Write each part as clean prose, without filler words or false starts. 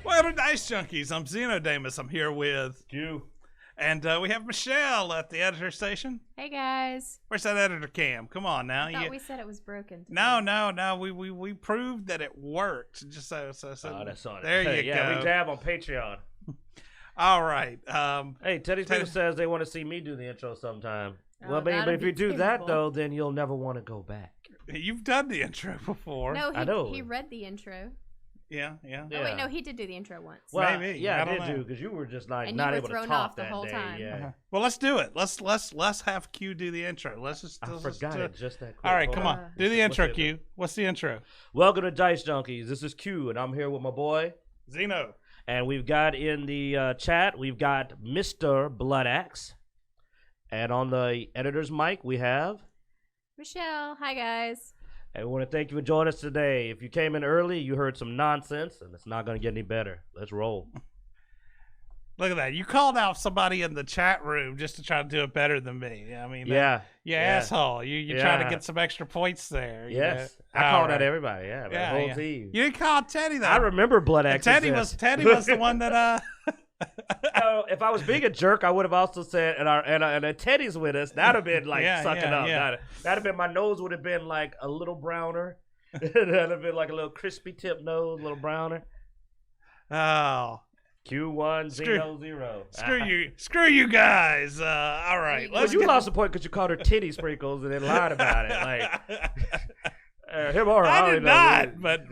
Welcome to Dicejunkies. I'm Xenodamus. I'm here with Q. And we have Michelle at the editor station. Hey guys. Where's that editor cam? Come on now. I thought we said it was broken. No. We proved that it worked. Just so. Oh, that's on it. There you go. Yeah, we dab on Patreon. All right. Hey, Teddy says they want to see me do the intro sometime. Oh, well, but if you do that terrible. though, then you'll never want to go back. You've done the intro before. No, I know. he read the intro. Yeah. Oh wait, no, he did do the intro once. Well, Maybe. yeah, I don't did know. do because you were just like And not you were able to thrown talk off the that whole day. time. Yeah, Well, let's do it. Let's have Q do the intro. Let's I forgot it just that quick. All right, Hold come on. Do the intro, Q. What's the intro? Welcome to Dicejunkies. This is Q, and I'm here with my boy. Xeno. And we've got in the chat, we've got Mr. Bloodaxe. And on the editor's mic, we have... Michelle, hi guys. And we want to thank you for joining us today. If you came in early, you heard some nonsense, and it's not going to get any better. Let's roll. Look at that. You called out somebody in the chat room just to try to do it better than me. I mean, Yeah. you asshole. You trying to get some extra points there. Yes. You know? I called out everybody. Yeah, the whole yeah. team. You didn't call Teddy, though. I remember Bloodaxe. Teddy was the one that... If I was being a jerk, I would have also said, and Teddy's with us, that'd have been like sucking up. Yeah. That'd have been, my nose would have been like a little browner. That'd have been like a little crispy tip nose, a little browner. Oh. Q1000. Screw you guys. All right. Well, you lost a point because you called her titty sprinkles and then lied about it. Like, him or her, I don't did even know. not, but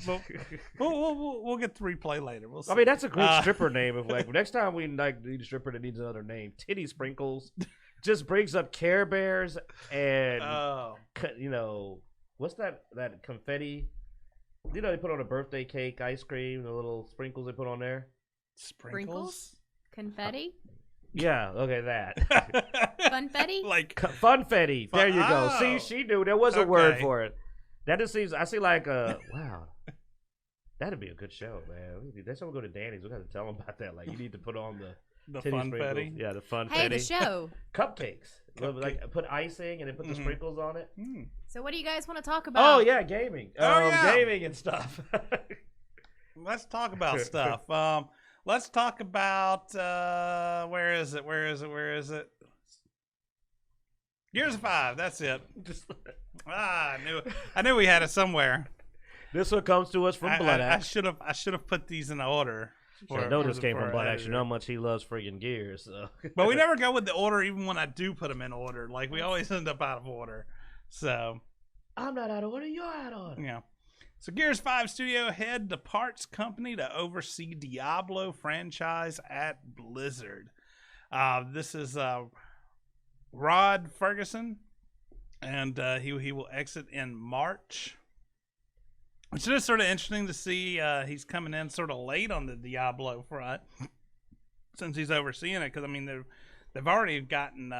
we'll get the replay later. We'll see. I mean, that's a great stripper name. If like next time we like need a stripper that needs another name, titty sprinkles just brings up Care Bears and you know what's that confetti? You know they put on a birthday cake, ice cream, the little sprinkles they put on there. Sprinkles? Confetti? Yeah, okay, that. Funfetti? Like Funfetti. There you go. Oh. See, she knew there was a word for it. That just seems. I see like wow. That'd be a good show, man. Next time we go to Danny's, we got to tell them about that. Like, you need to put on the the funfetti. Yeah, the funfetti. Hey, the show. Cupcakes. Like put icing and then put the sprinkles on it. So what do you guys want to talk about? Oh yeah, gaming. Gaming and stuff. Let's talk about stuff. Let's talk about where is it? Gears of 5. That's it. I knew we had it somewhere. This one comes to us from Bloodaxe. I should have put these in order. I know this came from Bloodaxe. You know how much he loves friggin' Gears. So. But we never go with the order, even when I do put them in order. Like we always end up out of order. So I'm not out of order. You're out of order. Yeah. So Gears 5 studio head departs company to oversee Diablo franchise at Blizzard. This is Rod Ferguson, and he will exit in March. Which is sort of interesting to see. He's coming in sort of late on the Diablo front since he's overseeing it. Because I mean, they've already gotten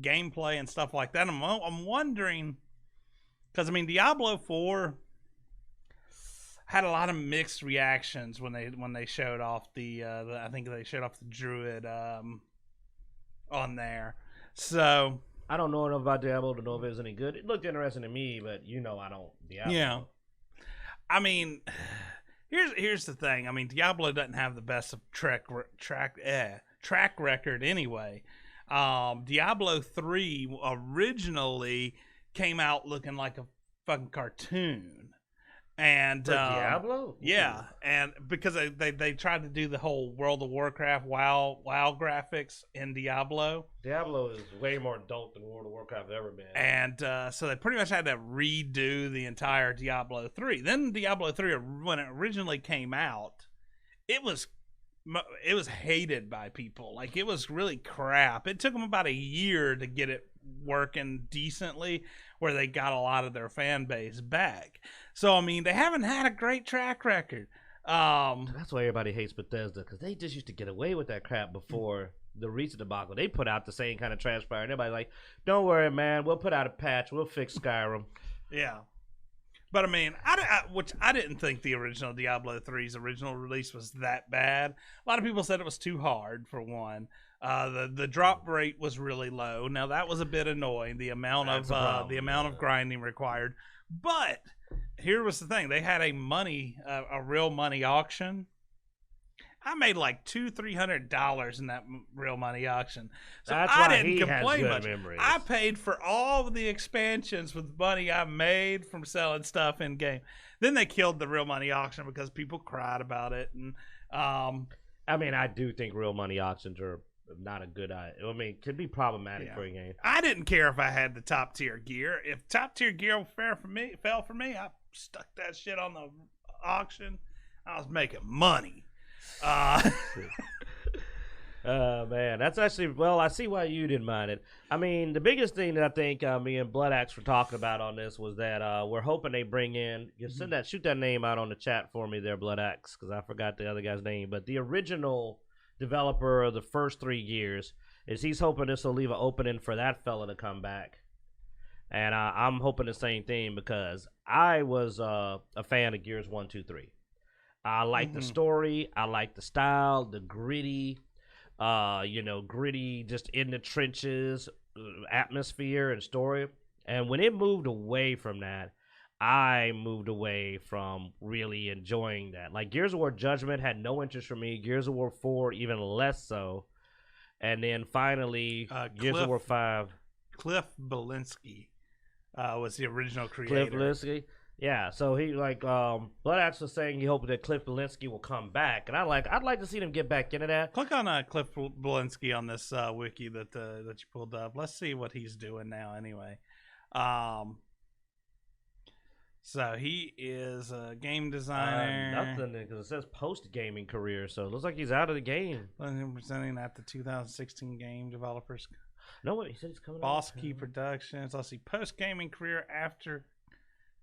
gameplay and stuff like that. I'm wondering, because I mean, Diablo 4 had a lot of mixed reactions when they showed off the I think they showed off the Druid on there. So I don't know enough about Diablo to know if it was any good. It looked interesting to me, but you know I don't. Diablo. Yeah. I mean, here's the thing. I mean, Diablo doesn't have the best of track record anyway. Diablo 3 originally came out looking like a fucking cartoon. And Diablo? Yeah, and because they tried to do the whole World of Warcraft WoW graphics in Diablo. Diablo is way more adult than World of Warcraft ever been. And so they pretty much had to redo the entire Diablo 3. Then Diablo 3, when it originally came out, it was hated by people. Like, it was really crap. It took them about a year to get it working decently, where they got a lot of their fan base back. So I mean, they haven't had a great track record. That's why everybody hates Bethesda, because they just used to get away with that crap before the recent debacle. They put out the same kind of trash fire, and everybody's like, "Don't worry, man. We'll put out a patch. We'll fix Skyrim." Yeah, but I mean, I didn't think the original Diablo 3's original release was that bad. A lot of people said it was too hard for one. The drop rate was really low. Now that was a bit annoying. The amount of grinding required. But here was the thing: they had a real money auction, I made like $200-$300 in that real money auction. So That's I why didn't he has complain good much. memories. I paid for all of the expansions with money I made from selling stuff in game. Then they killed the real money auction because people cried about it. And I mean, I do think real money auctions are not a good idea. I mean, it could be problematic for a game. I didn't care if I had the top tier gear. If top tier gear fell for me, I stuck that shit on the auction. I was making money. Man, that's actually, well, I see why you didn't mind it. I mean, the biggest thing that I think me and Blood Axe were talking about on this was that we're hoping they bring in, shoot that name out on the chat for me there, Blood Axe, because I forgot the other guy's name, but the original developer of the first 3 years is he's hoping this will leave an opening for that fella to come back. And I'm hoping the same thing because I was a fan of Gears 1, 2, 3. I like the story. I like the style, the gritty, gritty, just in the trenches atmosphere and story. And when it moved away from that, I moved away from really enjoying that. Like Gears of War Judgment had no interest for me. Gears of War 4 even less so. And then finally, Gears of War 5. Cliff Belinsky was the original creator. Cliff Belinsky. Yeah, so he Blood Axe was saying he hoped that Cliff Belinsky will come back, and I'd like to see them get back into that. Click on Cliff Belinsky on this wiki that you pulled up. Let's see what he's doing now. Anyway, so he is a game designer. Nothing, because it says post-gaming career, so it looks like he's out of the game. Presenting at the 2016 Game Developers. No, wait, he said he's coming Boss Key Productions. Let's see, post-gaming career after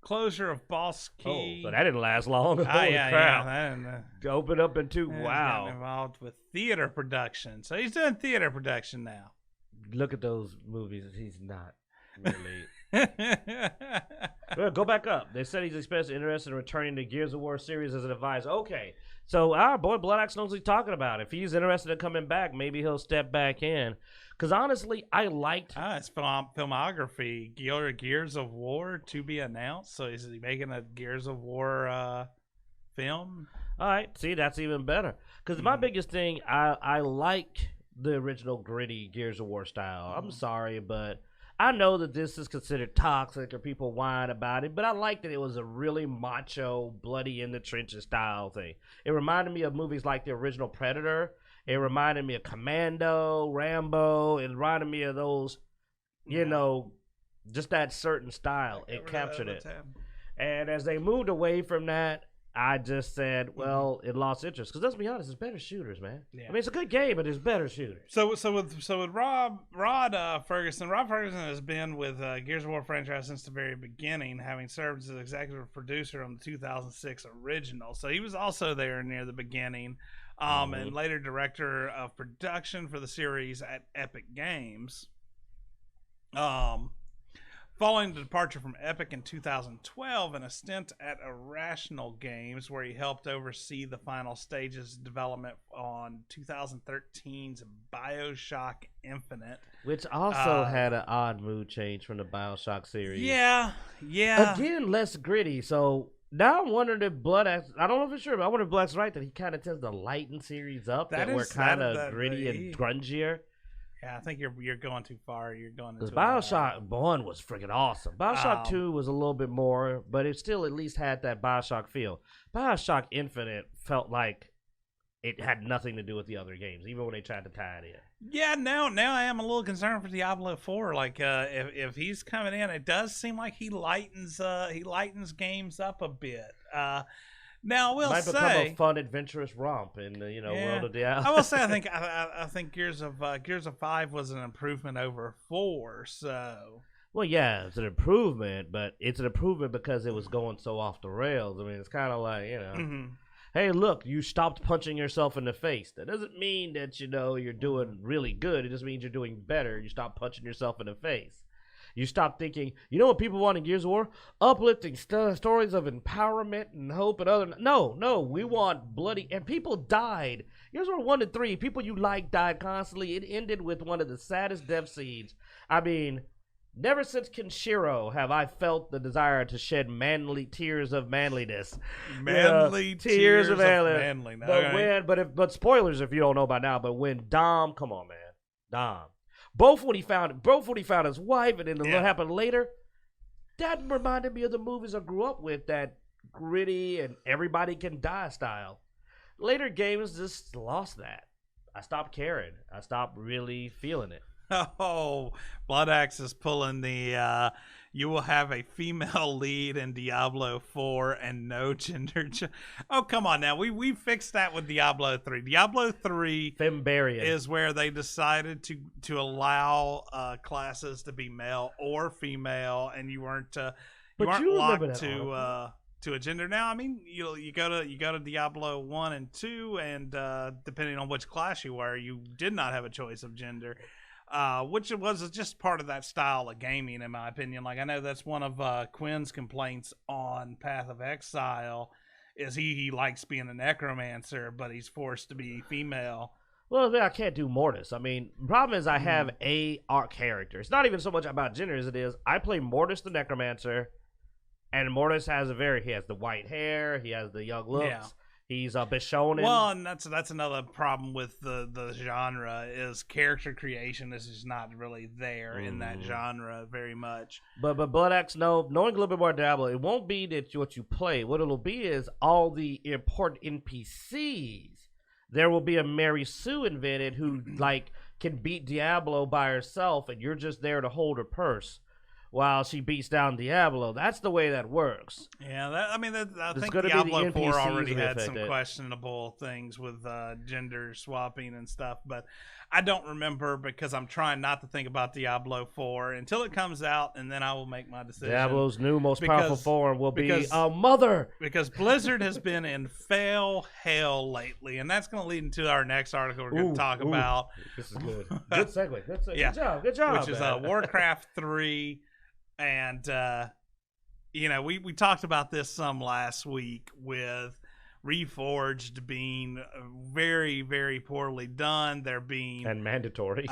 closure of Boss Key. Oh, so that didn't last long. Holy crap. Yeah, Open up into, wow. Involved with theater production. So he's doing theater production now. Look at those movies. He's not really. Well, go back up. They said he's especially interested in returning to Gears of War series as an advisor. Okay. So our boy Blood Axe knows what he's talking about. If he's interested in coming back, maybe he'll step back in. Because honestly, I liked his filmography. Gears of War to be announced. So is he making a Gears of War film? All right. See, that's even better. Because my biggest thing, I like the original gritty Gears of War style. I'm sorry, but I know that this is considered toxic or people whine about it, but I liked that it was a really macho, bloody in the trenches style thing. It reminded me of movies like the original Predator. It reminded me of Commando, Rambo. It reminded me of those, just that certain style. It captured it. And as they moved away from that, I just said, well, it lost interest. Because let's be honest, it's better shooters, man. Yeah. I mean, it's a good game, but it's better shooters. So with Rod Ferguson has been with Gears of War franchise since the very beginning, having served as executive producer on the 2006 original. So he was also there near the beginning, and later director of production for the series at Epic Games. Following the departure from Epic in 2012 and a stint at Irrational Games, where he helped oversee the final stages of development on 2013's Bioshock Infinite. Which also had an odd mood change from the Bioshock series. Yeah. Again, less gritty. So now I'm wondering if Blood Axe, I don't know if it's true, but I wonder if Blood Axe right that he kind of tends to lighten series up that we're kind of gritty and grungier. Yeah, I think you're going too far. You're going into Bioshock 1 was freaking awesome. Bioshock 2 was a little bit more, but it still at least had that Bioshock feel. Bioshock Infinite felt like it had nothing to do with the other games, even when they tried to tie it in. Yeah, now I am a little concerned for Diablo 4. Like, if he's coming in, it does seem like he lightens games up a bit. Now I will might say, become a fun, adventurous romp in the world of Diablo. I will say, I think Gears of 5 was an improvement over 4. So, well, yeah, it's an improvement, but it's an improvement because it was going so off the rails. I mean, it's kind of like hey, look, you stopped punching yourself in the face. That doesn't mean that you're doing really good. It just means you're doing better. You stop punching yourself in the face. You stop thinking, what people want in Gears of War? Uplifting stories of empowerment and hope and other. No, we want bloody. And people died. Gears of War 1 to 3, people you like died constantly. It ended with one of the saddest death scenes. I mean, Never since Kenshiro have I felt the desire to shed manly tears of manliness. Manly tears of manliness. But spoilers if you don't know by now. But when Dom, come on, man, Dom, both when he found his wife, and then what happened later, that reminded me of the movies I grew up with. That gritty and everybody can die style. Later games just lost that. I stopped caring. I stopped really feeling it. Oh, Blood Axe is pulling the you will have a female lead in Diablo 4 and no gender. Oh, come on now. We fixed that with Diablo 3. Diablo 3 Fimbarian is where they decided to allow classes to be male or female, and you weren't locked to a gender. Now, I mean, you go to Diablo 1 and 2, and depending on which class you were, you did not have a choice of gender. Which was just part of that style of gaming, in my opinion. Like, I know that's one of Quinn's complaints on Path of Exile, is he likes being a necromancer, but he's forced to be female. Well, I can't do Mortis. I mean, the problem is I have a arc character. It's not even so much about gender as it is I play Mortis the necromancer, and Mortis has he has the white hair, he has the young looks. Yeah. He's a Bishonen. Well, and that's another problem with the genre is character creation is just not really there in that genre very much. But Blood Axe, knowing a little bit more Diablo, it won't be that what you play. What it'll be is all the important NPCs. There will be a Mary Sue invented who can beat Diablo by herself, and you're just there to hold her purse while she beats down Diablo. That's the way that works. Yeah, I think Diablo 4 already had some questionable things with gender swapping and stuff, but I don't remember because I'm trying not to think about Diablo 4 until it comes out, and then I will make my decision. Diablo's new most powerful form will be a mother. Because Blizzard has been in fail hell lately, and that's going to lead into our next article we're going to talk about. This is good. Good segue. Yeah. Good job. Which is Warcraft 3. And, we talked about this some last week with Reforged being very, very poorly done. They're being... And mandatory.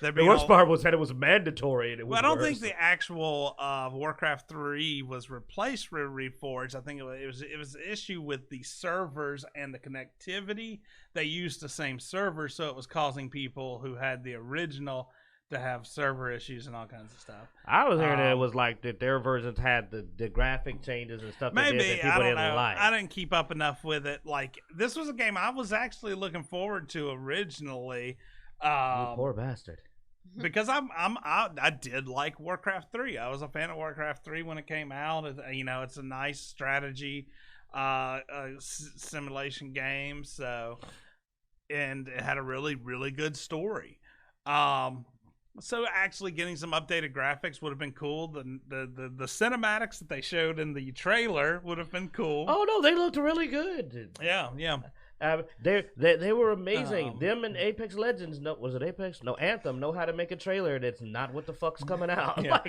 The worst part was that it was mandatory. And it was I don't think the actual Warcraft 3 was replaced with Reforged. I think it was an issue with the servers and the connectivity. They used the same server, so it was causing people who had the original... to have server issues and all kinds of stuff. I was hearing that it was like that their versions had the graphic changes and stuff that people didn't like. I didn't keep up enough with it. Like, this was a game I was actually looking forward to originally. You poor bastard. Because I did like Warcraft 3. I was a fan of Warcraft 3 when it came out. It's a nice strategy simulation game. So, and it had a really, really good story. So actually getting some updated graphics would have been cool. The cinematics that they showed in the trailer would have been cool. Oh no, they looked really good. Yeah. They were amazing. Them and Apex Legends, was it Apex? No, Anthem know how to make a trailer that's not what the fuck's coming out. Yeah.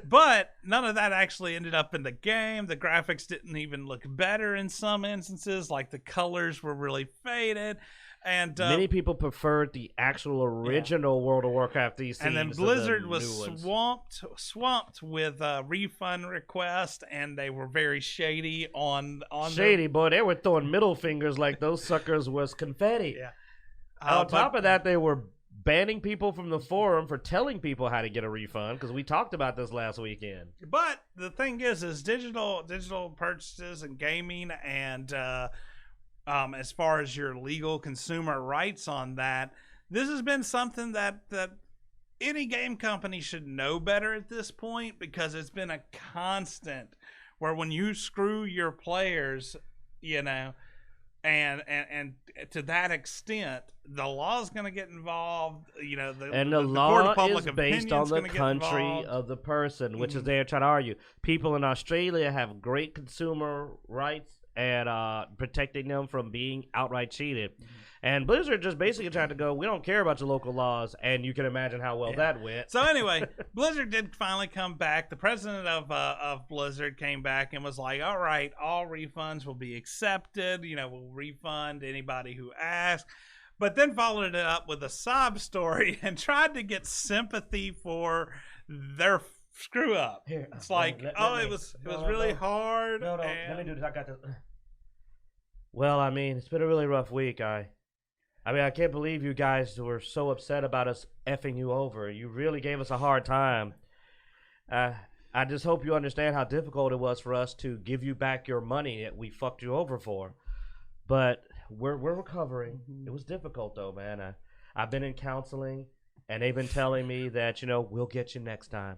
But none of that actually ended up in the game. The graphics didn't even look better in some instances. Like, the colors were really faded. And many people preferred the actual original World of Warcraft these and then Blizzard was swamped with refund requests, and they were very shady on shady, boy. They were throwing middle fingers like those suckers was confetti. Yeah. On top of that, they were banning people from the forum for telling people how to get a refund, because we talked about this last weekend. But the thing is digital purchases and gaming and as far as your legal consumer rights on that, this has been something that any game company should know better at this point, because it's been a constant where when you screw your players, and to that extent, the law is going to get involved. The law is based on the country of the person, which is they're trying to argue. People in Australia have great consumer rights and protecting them from being outright cheated. And Blizzard just basically tried to go, we don't care about your local laws, and you can imagine how well that went. So anyway, Blizzard did finally come back. The president of Blizzard came back and was like, all right, all refunds will be accepted. We'll refund anybody who asks. but then followed it up with a sob story and tried to get sympathy for their screw up. Here, it's like, it was really hard. No, let me do this. I got this. Well, I mean, it's been a really rough week. I can't believe you guys were so upset about us effing you over. You really gave us a hard time. I just hope you understand how difficult it was for us to give you back your money that we fucked you over for. But we're recovering. It was difficult though, man. I've been in counseling, and they've been telling me that we'll get you next time.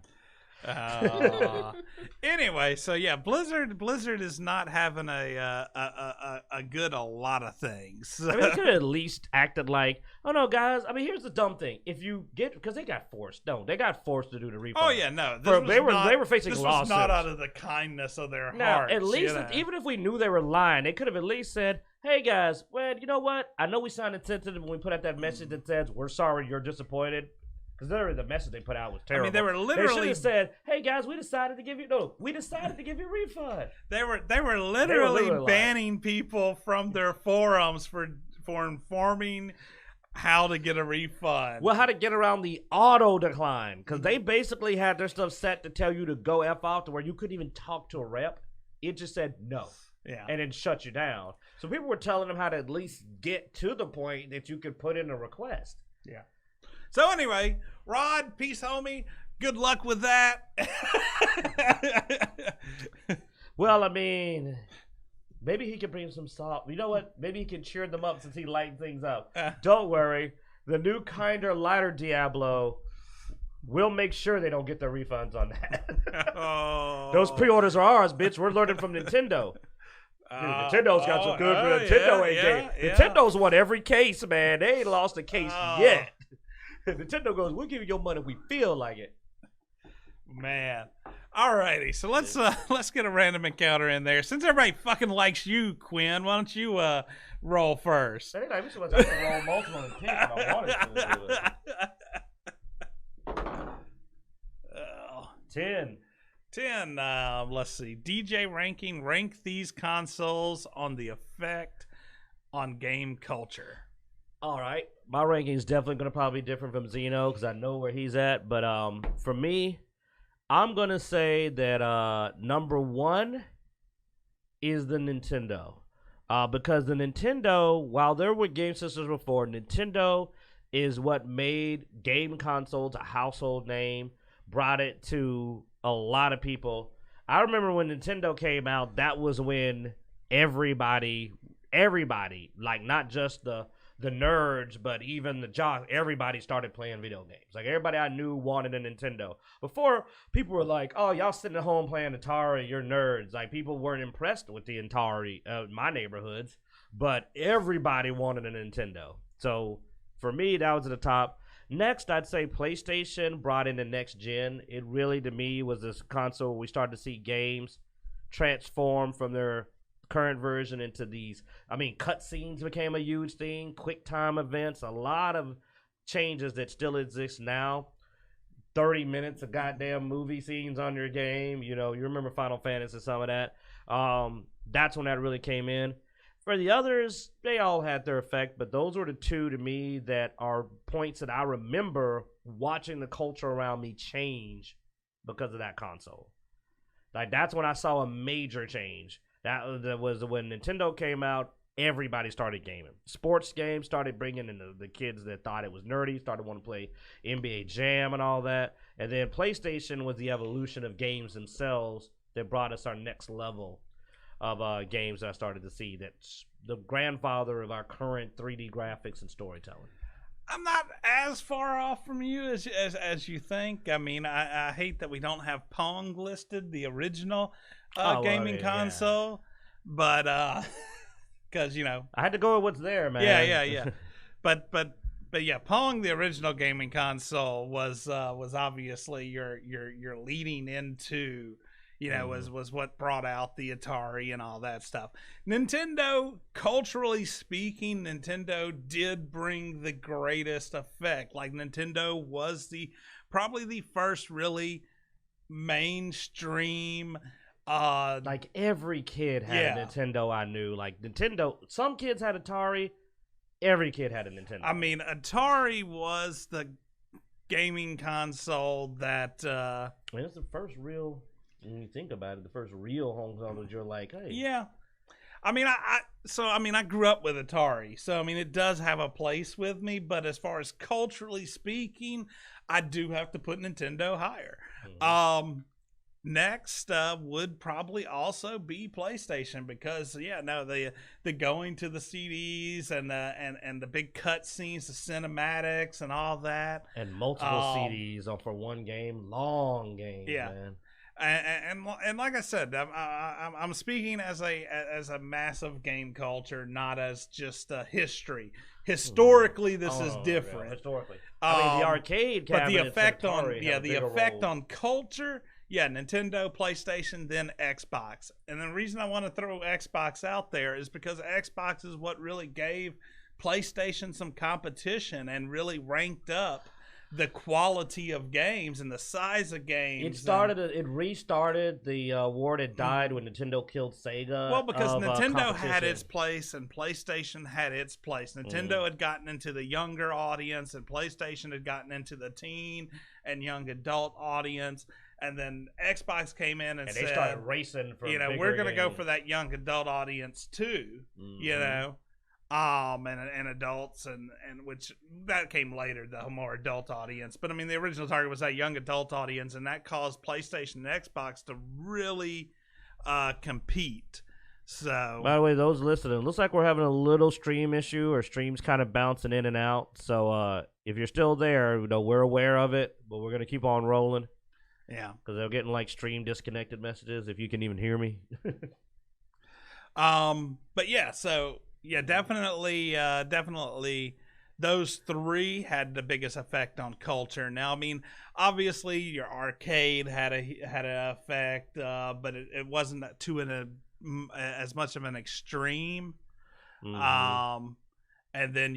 Anyway, so yeah, Blizzard is not having a good a lot of things. I mean, they could have at least acted like, oh no, guys. I mean, here's the dumb thing: if you get, because they got forced. No, they got forced to do the refund. Oh yeah, no, they were facing lawsuits. This was not out of the kindness of their hearts. At least even if we knew they were lying, they could have at least said, hey guys, well, you know what? I know we sounded sensitive when we put out that message that says we're sorry you're disappointed. Because literally the message they put out was terrible. I mean, they were literally. They should have said, "Hey guys, we decided to give you a refund." They were literally banning people from their forums for informing how to get a refund. Well, how to get around the auto decline, because they basically had their stuff set to tell you to go F off to where you couldn't even talk to a rep. It just said no. Yeah. And then shut you down. So people were telling them how to at least get to the point that you could put in a request. Yeah. So anyway, Rod, peace, homie. Good luck with that. Well, I mean, maybe he can bring some salt. You know what? Maybe he can cheer them up since he lightened things up. Don't worry. The new, kinder, lighter Diablo will make sure they don't get their refunds on that. Those pre-orders are ours, bitch. We're learning from Nintendo. Dude, Nintendo's got some good Nintendo games. Nintendo's won every case, man. They ain't lost a case yet. Nintendo goes, we'll give you your money if we feel like it. Man. Alrighty, so let's get a random encounter in there. Since everybody fucking likes you, Quinn, why don't you roll first? Hey, we should have to roll multiple and pick if I wanted to. 10. Let's see. DJ ranking. Rank these consoles on the effect on game culture. All right. My ranking is definitely going to probably be different from Xeno because I know where he's at. But for me, I'm going to say that number one is the Nintendo. Because the Nintendo, while there were game systems before, Nintendo is what made game consoles a household name, brought it to a lot of people. I remember when Nintendo came out, that was when everybody, like not just the nerds, but even the jocks, everybody started playing video games. Like everybody I knew wanted a Nintendo. Before, people were like, oh, y'all sitting at home playing Atari, you're nerds. Like people weren't impressed with the Atari in my neighborhoods, but everybody wanted a Nintendo. So for me, that was at the top. Next, I'd say PlayStation brought in the next gen. It really, to me, was this console where we started to see games transform from their current version into these. I mean, cutscenes became a huge thing, quick time events, a lot of changes that still exist now. 30 minutes of goddamn movie scenes on your game. You know, you remember Final Fantasy, some of that. That's when that really came in. For the others, they all had their effect, but those were the two to me that are points that I remember watching the culture around me change because of that console. Like, that's when I saw a major change. That was when Nintendo came out, everybody started gaming. Sports games started bringing in the kids that thought it was nerdy, started wanting to play NBA Jam and all that. And then PlayStation was the evolution of games themselves that brought us our next level of games that I started to see. That's the grandfather of our current 3D graphics and storytelling. I'm not as far off from you as you think. I mean, I hate that we don't have Pong listed, the original gaming console, but because I had to go with what's there, man. Yeah. but yeah, Pong, the original gaming console, was obviously your leading into. Was what brought out the Atari and all that stuff. Nintendo, culturally speaking, Nintendo did bring the greatest effect. Like, Nintendo was probably the first really mainstream. Like, every kid had a Nintendo I knew. Like, Nintendo, some kids had Atari. Every kid had a Nintendo. I mean, Atari was the gaming console that. I mean, it's the first real. When you think about it, the first real home console that you're like, hey. Yeah. I mean, I grew up with Atari, so I mean, it does have a place with me. But as far as culturally speaking, I do have to put Nintendo higher. Mm-hmm. Next would probably also be PlayStation because the going to the CDs and the big cutscenes, the cinematics, and all that, and multiple CDs for one game, long games, man. And like I said, I'm speaking as a massive game culture, not as just history. Historically, this is different. Yeah, historically, I mean the arcade cabinets, but the effect role. on culture. Yeah, Nintendo, PlayStation, then Xbox. And the reason I want to throw Xbox out there is because Xbox is what really gave PlayStation some competition and really ranked up the quality of games and the size of games. It restarted the war that died when Nintendo killed Sega. Well, because Nintendo had its place and PlayStation had its place. Nintendo had gotten into the younger audience and PlayStation had gotten into the teen and young adult audience. And then Xbox came in and said, they started racing for we're going to go for that young adult audience too, and adults and which that came later, the more adult audience. But I mean, the original target was that young adult audience, and that caused PlayStation and Xbox to really compete. So, by the way, those listening, looks like we're having a little stream issue, or streams kind of bouncing in and out. So, if you're still there, we're aware of it, but we're gonna keep on rolling. Yeah, because they're getting like stream disconnected messages. If you can even hear me. But yeah, so yeah, definitely, those three had the biggest effect on culture. Now, I mean, obviously, your arcade had an effect, but it wasn't as much of an extreme. Mm-hmm. And then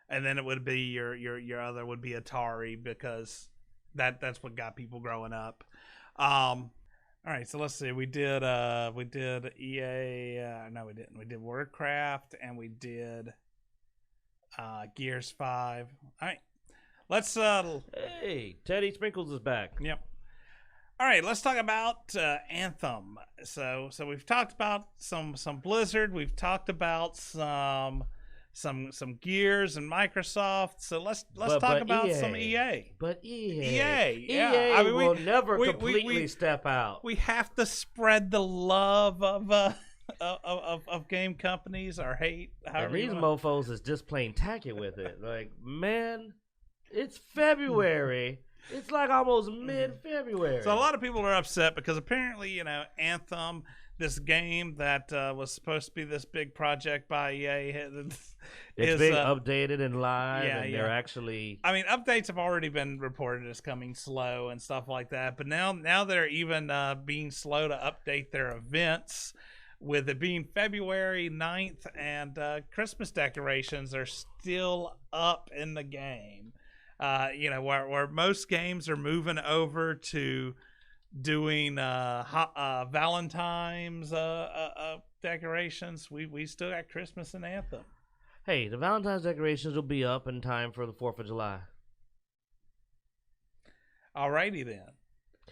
and then it would be your other would be Atari, because that's what got people growing up. All right, so let's see. We did EA. No, we didn't. We did Warcraft and we did Gears 5. All right, let's. Hey, Teddy Sprinkles is back. Yep. All right, let's talk about Anthem. So we've talked about some Blizzard. We've talked about some Gears and Microsoft. So let's talk about EA. some EA. But EA, yeah. I mean, will never completely step out. We have to spread the love of game companies, or hate. And these mofos is just plain tacky with it. Like, man, it's February. It's like almost mid-February. So a lot of people are upset because apparently, Anthem, this game that was supposed to be this big project by EA, it's being updated and live, and they're actually... I mean, updates have already been reported as coming slow and stuff like that, but now they're even being slow to update their events, with it being February 9th, and Christmas decorations are still up in the game. Where most games are moving over to doing Valentine's decorations, we still got Christmas and Anthem. Hey, the Valentine's decorations will be up in time for the 4th of July. Alrighty then.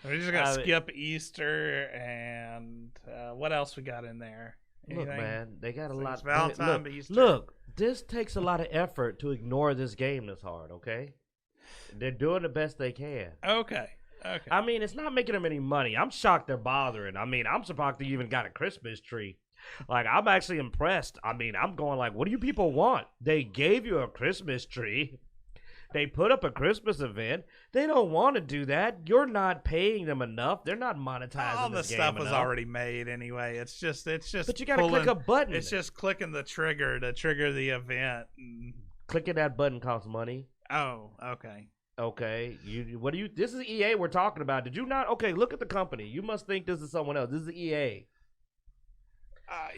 We're just gonna skip Easter and what else we got in there? Anything? Look, man, they got a lot. Valentine's, Easter. Look, this takes a lot of effort to ignore this game this hard. Okay. They're doing the best they can. Okay. I mean, it's not making them any money. I'm shocked they're bothering. I mean, I'm surprised they even got a Christmas tree. Like, I'm actually impressed. I mean, I'm going like, what do you people want? They gave you a Christmas tree. They put up a Christmas event. They don't want to do that. You're not paying them enough. They're not monetizing all the stuff was enough. Already made anyway. It's just. But you got to click a button. It's just clicking the trigger to trigger the event. Clicking that button costs money. Oh, okay. Okay, this is EA we're talking about. Did you not? Okay, look at the company. You must think this is someone else. This is EA.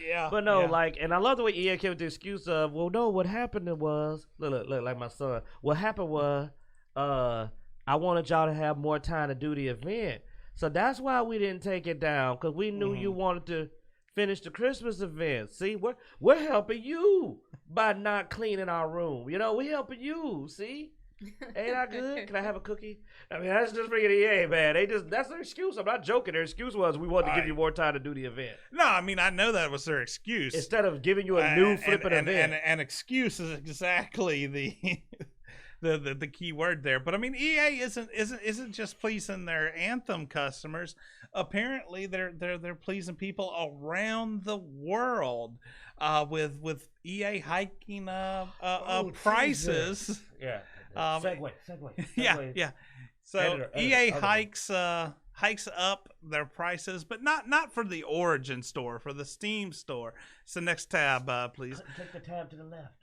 Yeah. But no, and I love the way EA came with the excuse of, well, no, what happened was, look, like my son. What happened was, I wanted y'all to have more time to do the event. So that's why we didn't take it down, because we knew you wanted to finish the Christmas event. See, we're helping you by not cleaning our room. You know, we helping you. See, ain't I good? Can I have a cookie? I mean, that's just freaking EA, man. That's their excuse. I'm not joking. Their excuse was we wanted to give you more time to do the event. No, I mean, I know that was their excuse. Instead of giving you a new flipping event. And excuse is exactly the key word there. But I mean, EA isn't just pleasing their Anthem customers. Apparently, they're pleasing people around the world with EA hiking prices. Jesus. Yeah. Segue. Yeah. So EA hikes up their prices, but not for the Origin store, for the Steam store. So next tab, please. Take the tab to the left.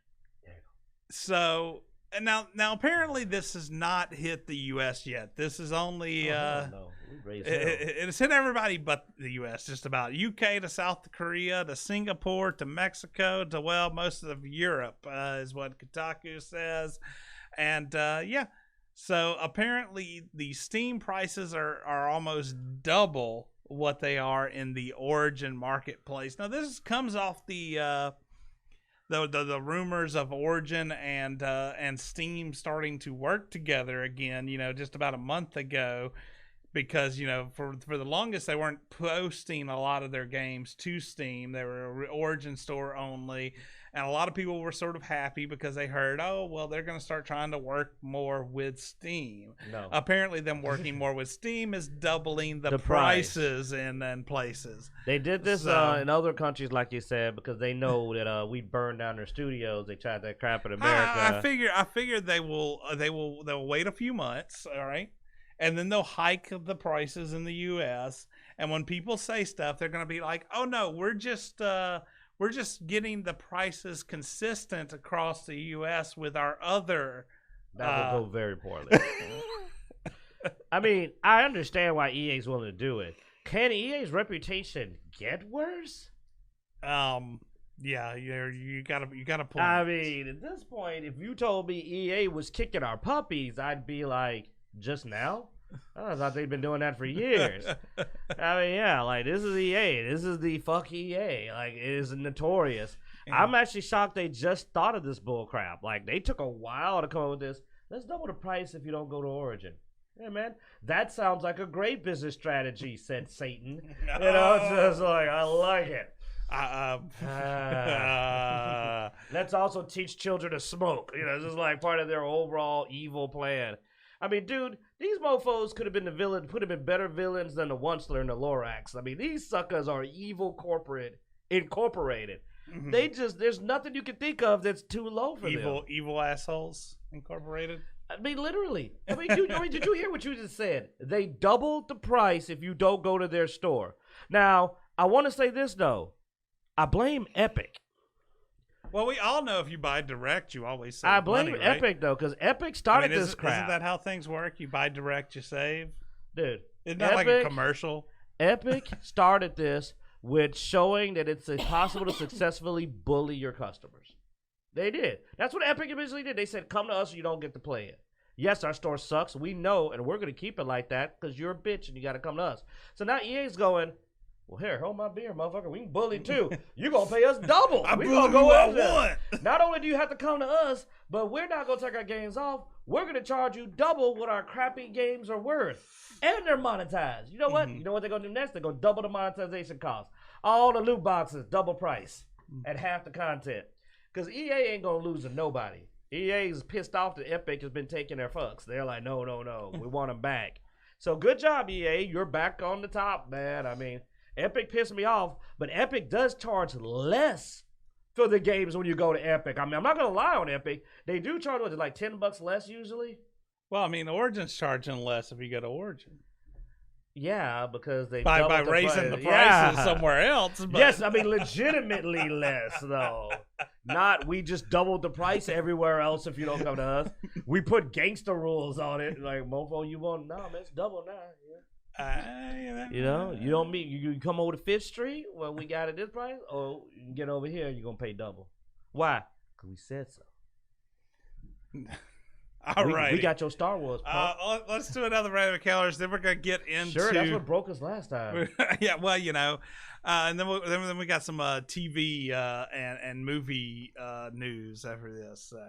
There you go. So and now apparently this has not hit the U.S. yet. This is only no. It's hit everybody but the U.S. Just about UK to South Korea to Singapore to Mexico to most of Europe is what Kotaku says. And so apparently the Steam prices are almost double what they are in the Origin marketplace. Now this comes off the rumors of Origin and Steam starting to work together again. Just about a month ago, because for the longest they weren't posting a lot of their games to Steam. They were Origin store only. And a lot of people were sort of happy because they heard, they're going to start trying to work more with Steam. No. Apparently, them working more with Steam is doubling the prices in places. They did this in other countries, like you said, because they know that we burn down their studios. They tried that crap in America. I figure they'll wait a few months, all right, and then they'll hike the prices in the U.S. And when people say stuff, they're going to be like, "Oh no, we're just getting the prices consistent across the U.S. with our other." That will go very poorly. I mean, I understand why EA's willing to do it. Can EA's reputation get worse? Yeah, you gotta pull. I mean, at this point, if you told me EA was kicking our puppies, I'd be like, just now? I thought they'd been doing that for years. I mean, yeah, like, this is EA. This is the fuck EA. Like, it is notorious. Yeah. I'm actually shocked they just thought of this bull crap. Like, they took a while to come up with this. Let's double the price if you don't go to Origin. Yeah, man, that sounds like a great business strategy, said Satan. It's just like, I like it. Let's also teach children to smoke. This is like part of their overall evil plan. I mean, dude, these mofos could have been the villain, could have been better villains than the Onceler and the Lorax. I mean, these suckers are evil corporate incorporated. Mm-hmm. There's nothing you can think of that's too low for them. Evil assholes incorporated. I mean, literally. I mean, did you hear what you just said? They doubled the price if you don't go to their store. Now, I want to say this, though. I blame Epic. Well, we all know if you buy direct, you always save I blame money, right? Epic, though, because Epic started this crap. Isn't that how things work? You buy direct, you save? Dude. Isn't that like a commercial? Epic started this with showing that it's possible to successfully bully your customers. They did. That's what Epic originally did. They said, come to us or you don't get to play it. Yes, our store sucks. We know, and we're going to keep it like that because you're a bitch and you got to come to us. So now EA's going, well, here, hold my beer, motherfucker. We can bully too. You're going to pay us double. We're going to go in there. Not only do you have to come to us, but we're not going to take our games off. We're going to charge you double what our crappy games are worth. And they're monetized. You know what? You know what they're going to do next? They're going to double the monetization cost. All the loot boxes, double price at half the content. Because EA ain't going to lose to nobody. EA is pissed off that Epic has been taking their fucks. They're like, no. We want them back. So good job, EA. You're back on the top, man. I mean, Epic pissed me off, but Epic does charge less for the games when you go to Epic. I mean, I'm not going to lie on Epic. They do charge, what, like $10 less usually? Well, I mean, Origin's charging less if you go to Origin. Yeah, because they by raising the prices somewhere else. But. Yes, I mean, legitimately less, though. Not we just doubled the price everywhere else if you don't come to us. We put gangster rules on it. Like, mofo, you want, no, man, it's double now. Yeah. You know, you don't mean you come over to 5th Street when we got it this price, or you can get over here and you're going to pay double. Why? Because we said so. All right. We got your Star Wars. Let's do another round of calendars. Then we're gonna get into. Sure, that's what broke us last time. Yeah, well, and then we got some TV and movie news after this. So.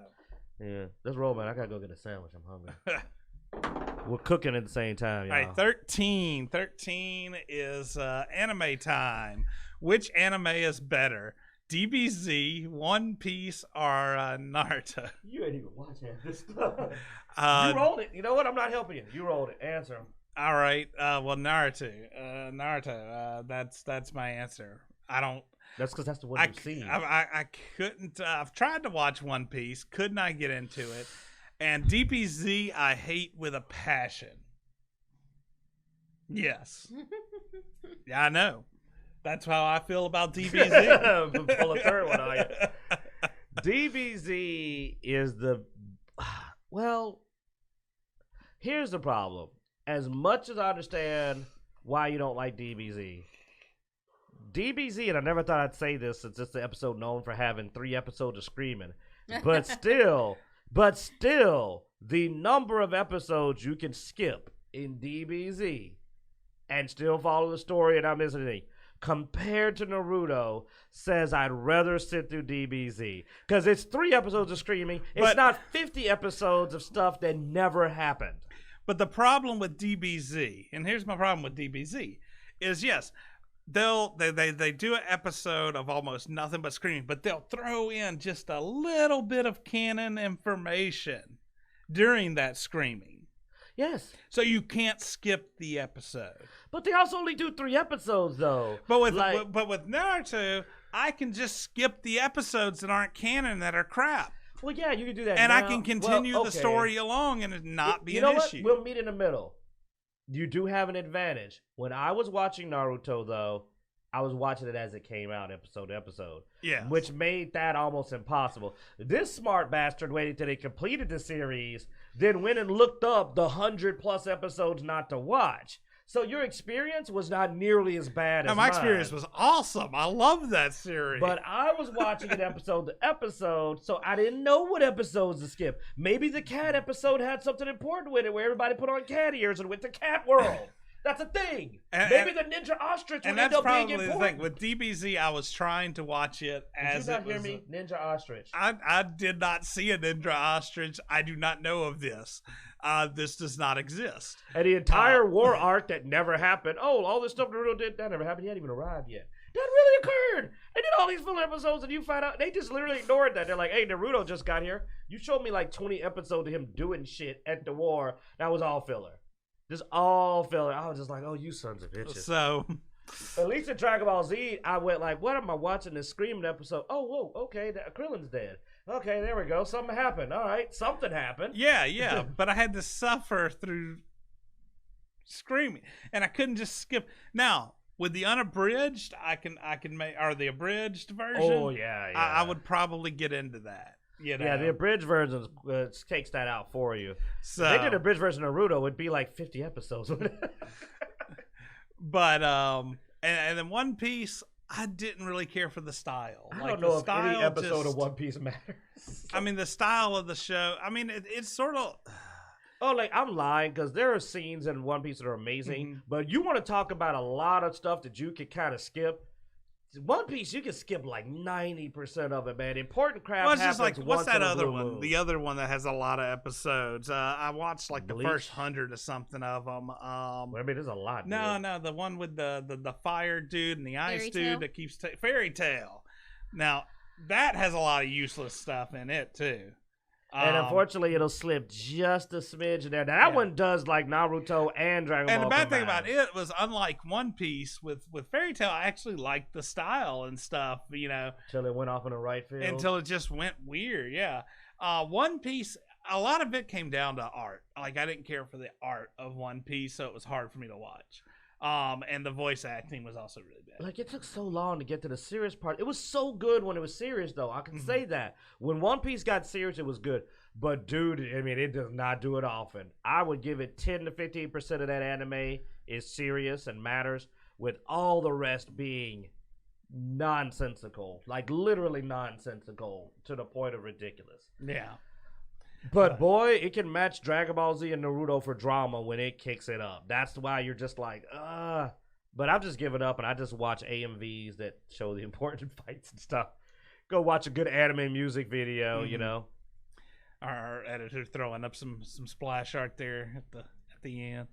Yeah, let's roll, man. I gotta go get a sandwich. I'm hungry. We're cooking at the same time, y'all. All right, 13. 13 is anime time. Which anime is better? DBZ, One Piece, or Naruto? You ain't even watching this stuff. You rolled it. You know what? I'm not helping you. You rolled it. Answer. All right. Well, Naruto. Naruto. That's my answer. I don't. That's because that's the one you've seen. I couldn't. I've tried to watch One Piece. Could not get into it. And DBZ, I hate with a passion. Yes. Yeah, I know. That's how I feel about DBZ. Pull a third one on you. DBZ is well, here's the problem. As much as I understand why you don't like DBZ, and I never thought I'd say this since it's the episode known for having 3 episodes of screaming, but still, the number of episodes you can skip in DBZ and still follow the story and not miss anything, compared to Naruto, says I'd rather sit through DBZ. Because it's 3 episodes of screaming. It's not 50 episodes of stuff that never happened. But the problem with DBZ, and here's my problem with DBZ, is yes, they do an episode of almost nothing but screaming, but they'll throw in just a little bit of canon information during that screaming. Yes. So you can't skip the episode. But they also only do 3 episodes, though. But with Naruto, I can just skip the episodes that aren't canon that are crap. Well, yeah, you can do that. And now. I can continue the story along and it not be an issue. You know what? We'll meet in the middle. You do have an advantage. When I was watching Naruto, though, I was watching it as it came out, episode to episode. Yeah. Which made that almost impossible. This smart bastard waited till they completed the series, then went and looked up the 100+ episodes not to watch. So your experience was not nearly as bad as mine. My experience was awesome. I love that series. But I was watching it episode to episode, so I didn't know what episodes to skip. Maybe the cat episode had something important with it where everybody put on cat ears and went to Cat World. That's a thing. Maybe the Ninja Ostrich would end up being important. And that's probably the thing. With DBZ, I was trying to watch it as it was. Did you not hear me? Ninja Ostrich. I did not see a Ninja Ostrich. I do not know of this. This does not exist. And the entire war arc that never happened. Oh, all this stuff Naruto did, that never happened. He hadn't even arrived yet. That really occurred. They did all these filler episodes and you find out. They just literally ignored that. They're like, hey, Naruto just got here. You showed me like 20 episodes of him doing shit at the war. That was all filler. Just all filler. I was just like, oh, you sons of bitches. So, at least in Dragon Ball Z, I went like, what am I watching this screaming episode? Oh, whoa, okay, Krillin's dead. Okay, there we go. Something happened. All right, something happened. Yeah, but I had to suffer through screaming, and I couldn't just skip. Now, with the unabridged, I can make, or the abridged version. Oh yeah. I would probably get into that. You know? Yeah, the abridged version takes that out for you. So if they did a abridged version of Naruto, it'd be like 50 episodes. But and then One Piece, I didn't really care for the style. I don't know if any episode of One Piece matters. I mean, the style of the show. I mean, it's sort of. Oh, like I'm lying because there are scenes in One Piece that are amazing, but you want to talk about a lot of stuff that you could kind of skip. One Piece, you can skip like 90% of it, man. Important crap happens just like, what's that other one? Moon. The other one that has a lot of episodes. I watched like Bleach? The first 100 or something of them. I mean, there's a lot. No, the one with the fire dude and the ice dude that keeps Fairy Tail. Now that has a lot of useless stuff in it too. And unfortunately, it'll slip just a smidge in there. Now, that one does like Naruto and Dragon Ball. And the bad thing about it was, unlike One Piece, with Fairy Tail, I actually liked the style and stuff, you know. Until it went off in the right field. Until it just went weird, yeah. One Piece, a lot of it came down to art. Like, I didn't care for the art of One Piece, so it was hard for me to watch. And the voice acting was also really bad. Like, it took so long to get to the serious part. It was so good when it was serious, though. I can say that. When One Piece got serious, it was good. But, dude, I mean, it does not do it often. I would give it 10 to 15% of that anime is serious and matters, with all the rest being nonsensical. Like, literally nonsensical to the point of ridiculous. Yeah. But boy, it can match Dragon Ball Z and Naruto for drama when it kicks it up. That's why you're just like, But I've just given up and I just watch AMVs that show the important fights and stuff. Go watch a good anime music video, you know. Our editor throwing up some splash art there at the end.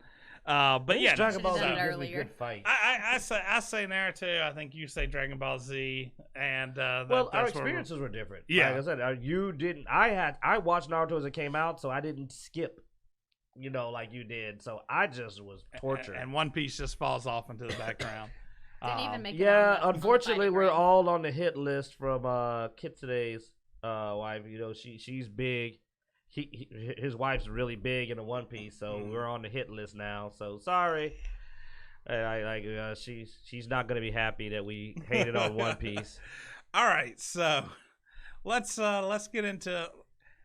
But yeah, Dragon Ball Z done it gives me earlier. good fight. I say Naruto. I think you say Dragon Ball Z, and Well, our experiences were different. Yeah. Like I said, you didn't. I watched Naruto as it came out, so I didn't skip, like you did. So I just was tortured. and One Piece just falls off into the background. Didn't even make it Yeah, on the unfortunately, fighting we're ring. all on the hit list from Kitsune's wife. She's big. His wife's really big in the One Piece, so we're on the hit list now. So sorry, she's not gonna be happy that we hated on One Piece. All right, so let's get into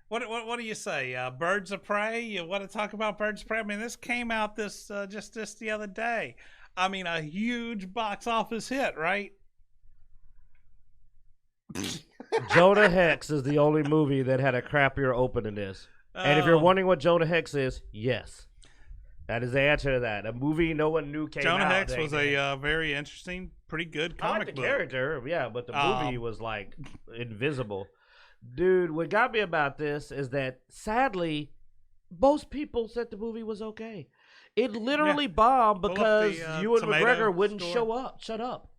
what do you say? Birds of Prey. You want to talk about Birds of Prey? I mean, this came out just the other day. I mean, a huge box office hit, right? Jonah Hex is the only movie that had a crappier open than this. And if you're wondering what Jonah Hex is, yes. That is the answer to that. A movie no one knew came out. Jonah Hex was a very interesting, pretty good comic I like the book. character, yeah, but the movie was like invisible. Dude, what got me about this is that sadly, most people said the movie was okay. It literally bombed because Ewan McGregor wouldn't shut up.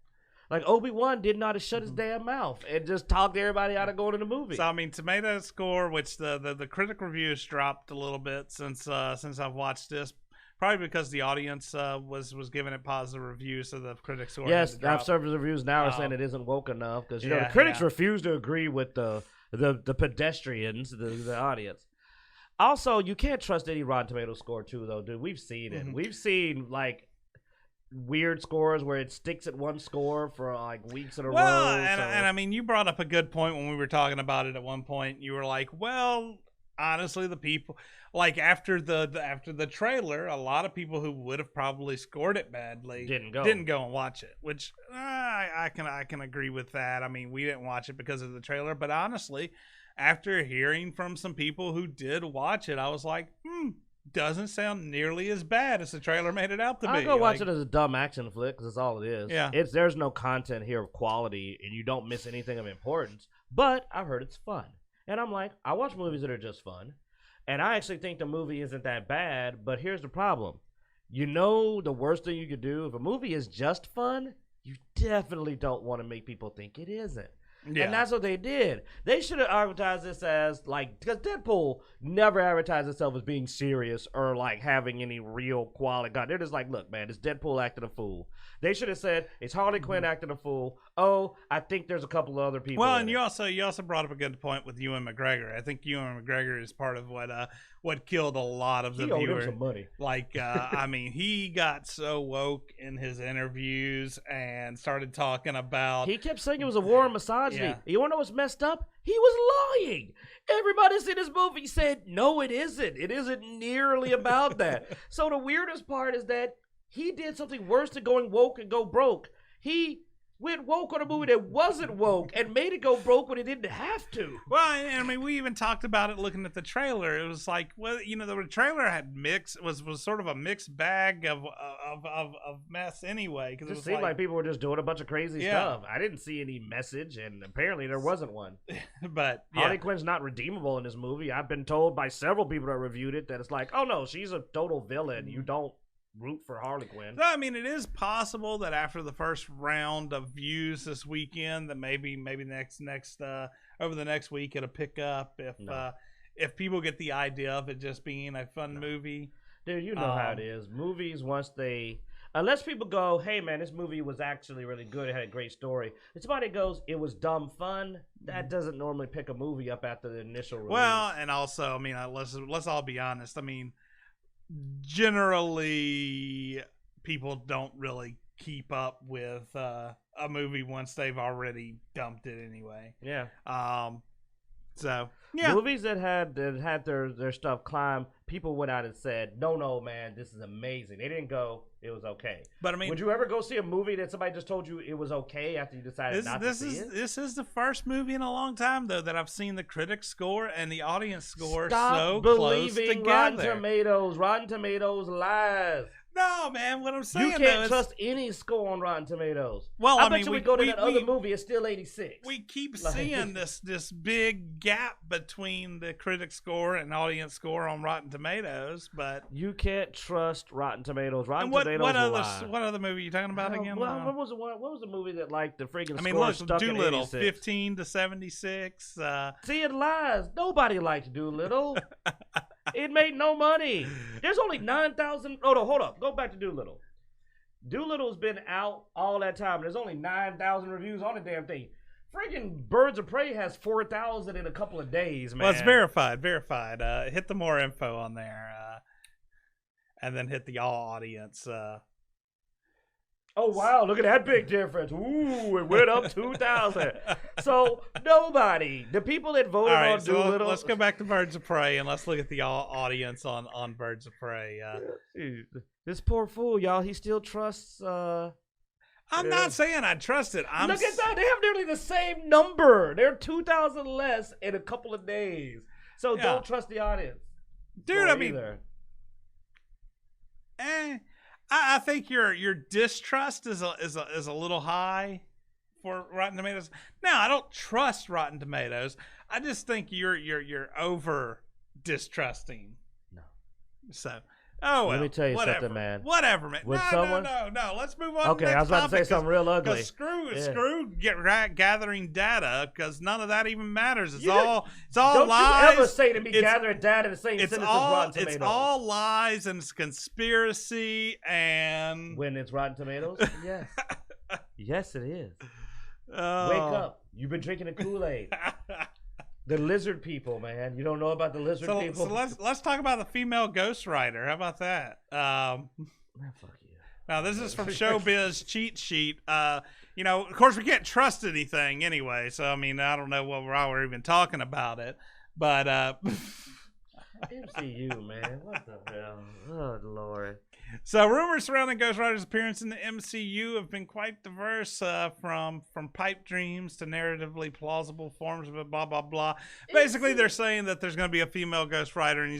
Like, Obi-Wan didn't know how to shut his damn mouth and just talked everybody out of going to the movie. So, I mean, tomato score, which the critic reviews dropped a little bit since I've watched this, probably because the audience was giving it positive reviews, so the critic score. Yes, I've served reviews now are saying it isn't woke enough because the critics refuse to agree with the pedestrians, the audience. Also, you can't trust any Rotten Tomato score too, though, dude. We've seen it. We've seen like weird scores where it sticks at one score for like weeks in a row. And I mean, you brought up a good point when we were talking about it at one point. You were like, well, honestly, the people like after the trailer, a lot of people who would have probably scored it badly didn't go and watch it, which I can agree with that. I mean, we didn't watch it because of the trailer, but honestly, after hearing from some people who did watch it, I was like, doesn't sound nearly as bad as the trailer made it out to be. I'll go watch it as a dumb action flick because that's all it is. Yeah. There's no content here of quality, and you don't miss anything of importance. But I've heard it's fun. And I'm like, I watch movies that are just fun. And I actually think the movie isn't that bad, but here's the problem. The worst thing you could do, if a movie is just fun, you definitely don't want to make people think it isn't. Yeah. And that's what they did. They should have advertised this as, like, because Deadpool never advertised itself as being serious or, like, having any real quality. God, they're just like, look, man, it's Deadpool acting a fool. They should have said, it's Harley Quinn acting a fool. Oh, I think there's a couple of other people. Well, and you also brought up a good point with Ewan McGregor. I think Ewan McGregor is part of what killed a lot of the viewers. He owed him some money. Like, I mean, he got so woke in his interviews and started talking about. He kept saying it was a war on misogyny. Yeah. You want to know what's messed up? He was lying. Everybody that's in his movie said, no, it isn't. It isn't nearly about that. So the weirdest part is that he did something worse than going woke and go broke. He went woke on a movie that wasn't woke and made it go broke when it didn't have to. Well, I mean, we even talked about it looking at the trailer. It was like, well, the trailer had was sort of a mixed bag of mess anyway. Because It just seemed like people were just doing a bunch of crazy stuff. I didn't see any message, and apparently there wasn't one. But Harley Quinn's not redeemable in this movie. I've been told by several people that reviewed it that it's like, oh no, she's a total villain. You don't root for Harley Quinn. So, I mean, it is possible that after the first round of views this weekend, that maybe next over the next week it'll pick up if people get the idea of it just being a fun movie. Dude, you know how it is. Movies, unless people go, hey man, this movie was actually really good, it had a great story. If somebody goes, it was dumb fun, that doesn't normally pick a movie up after the initial release. Well, and also, I mean, let's all be honest. I mean, generally people don't really keep up with a movie once they've already dumped it anyway. Yeah. So Yeah. Movies that had their stuff climb, people went out and said, no, man, this is amazing. They didn't go, it was okay. But I mean, would you ever go see a movie that somebody just told you it was okay after you decided not to see it? This is the first movie in a long time, though, that I've seen the critic score and the audience score Stop so close believing together. Rotten Tomatoes lies. No, man, what I'm saying, You can't trust any score on Rotten Tomatoes. Well, I mean, bet you we go to that other movie, it's still 86. We keep seeing this big gap between the critic score and audience score on Rotten Tomatoes, but you can't trust Rotten Tomatoes. Tomatoes what other movie are you talking about again? What was the movie that like the freaking I mean, score look, stuck in Doolittle, 86? 15 to 76. See, it lies. Nobody liked Doolittle. It made no money. There's only 9,000. Oh, no, hold up. Go back to Doolittle. Doolittle's been out all that time. There's only 9,000 reviews on the damn thing. Freaking Birds of Prey has 4,000 in a couple of days, man. Well, it's verified. Hit the more info on there. And then hit the all audience. Oh, wow, look at that big difference. Ooh, it went up 2,000. So, nobody. The people that voted on Doolittle. Let's go back to Birds of Prey and let's look at the audience on Birds of Prey. This poor fool, y'all, he still trusts. I'm not saying I trust it. Look at that. They have nearly the same number. They're 2,000 less in a couple of days. So, don't trust the audience. Dude, I mean. I think your distrust is a little high for Rotten Tomatoes. Now, I don't trust Rotten Tomatoes. I just think you're over distrusting. No. So, well, let me tell you whatever. Something, man. Whatever, man. No. Let's move on. Okay, to the next I was about to say topic, something real ugly. Screw gathering data because none of that even matters. It's all don't lies. Don't you ever say to me gathering data the same sentence as Rotten Tomatoes. It's all lies and it's conspiracy and when it's Rotten Tomatoes, yes, yes, it is. Wake Oh. up! You've been drinking the Kool-Aid. The lizard people, man. You don't know about the lizard people. So let's talk about the female ghostwriter. How about that? Man, fuck you. Now this is from Showbiz Cheat Sheet. Of course we can't trust anything anyway. So I mean, I don't know why we're even talking about it. But MCU, man. What the hell? Oh Lord. So rumors surrounding Ghost Rider's appearance in the MCU have been quite diverse, from pipe dreams to narratively plausible forms of it, blah blah blah. Basically, they're saying that there's going to be a female Ghost Rider, and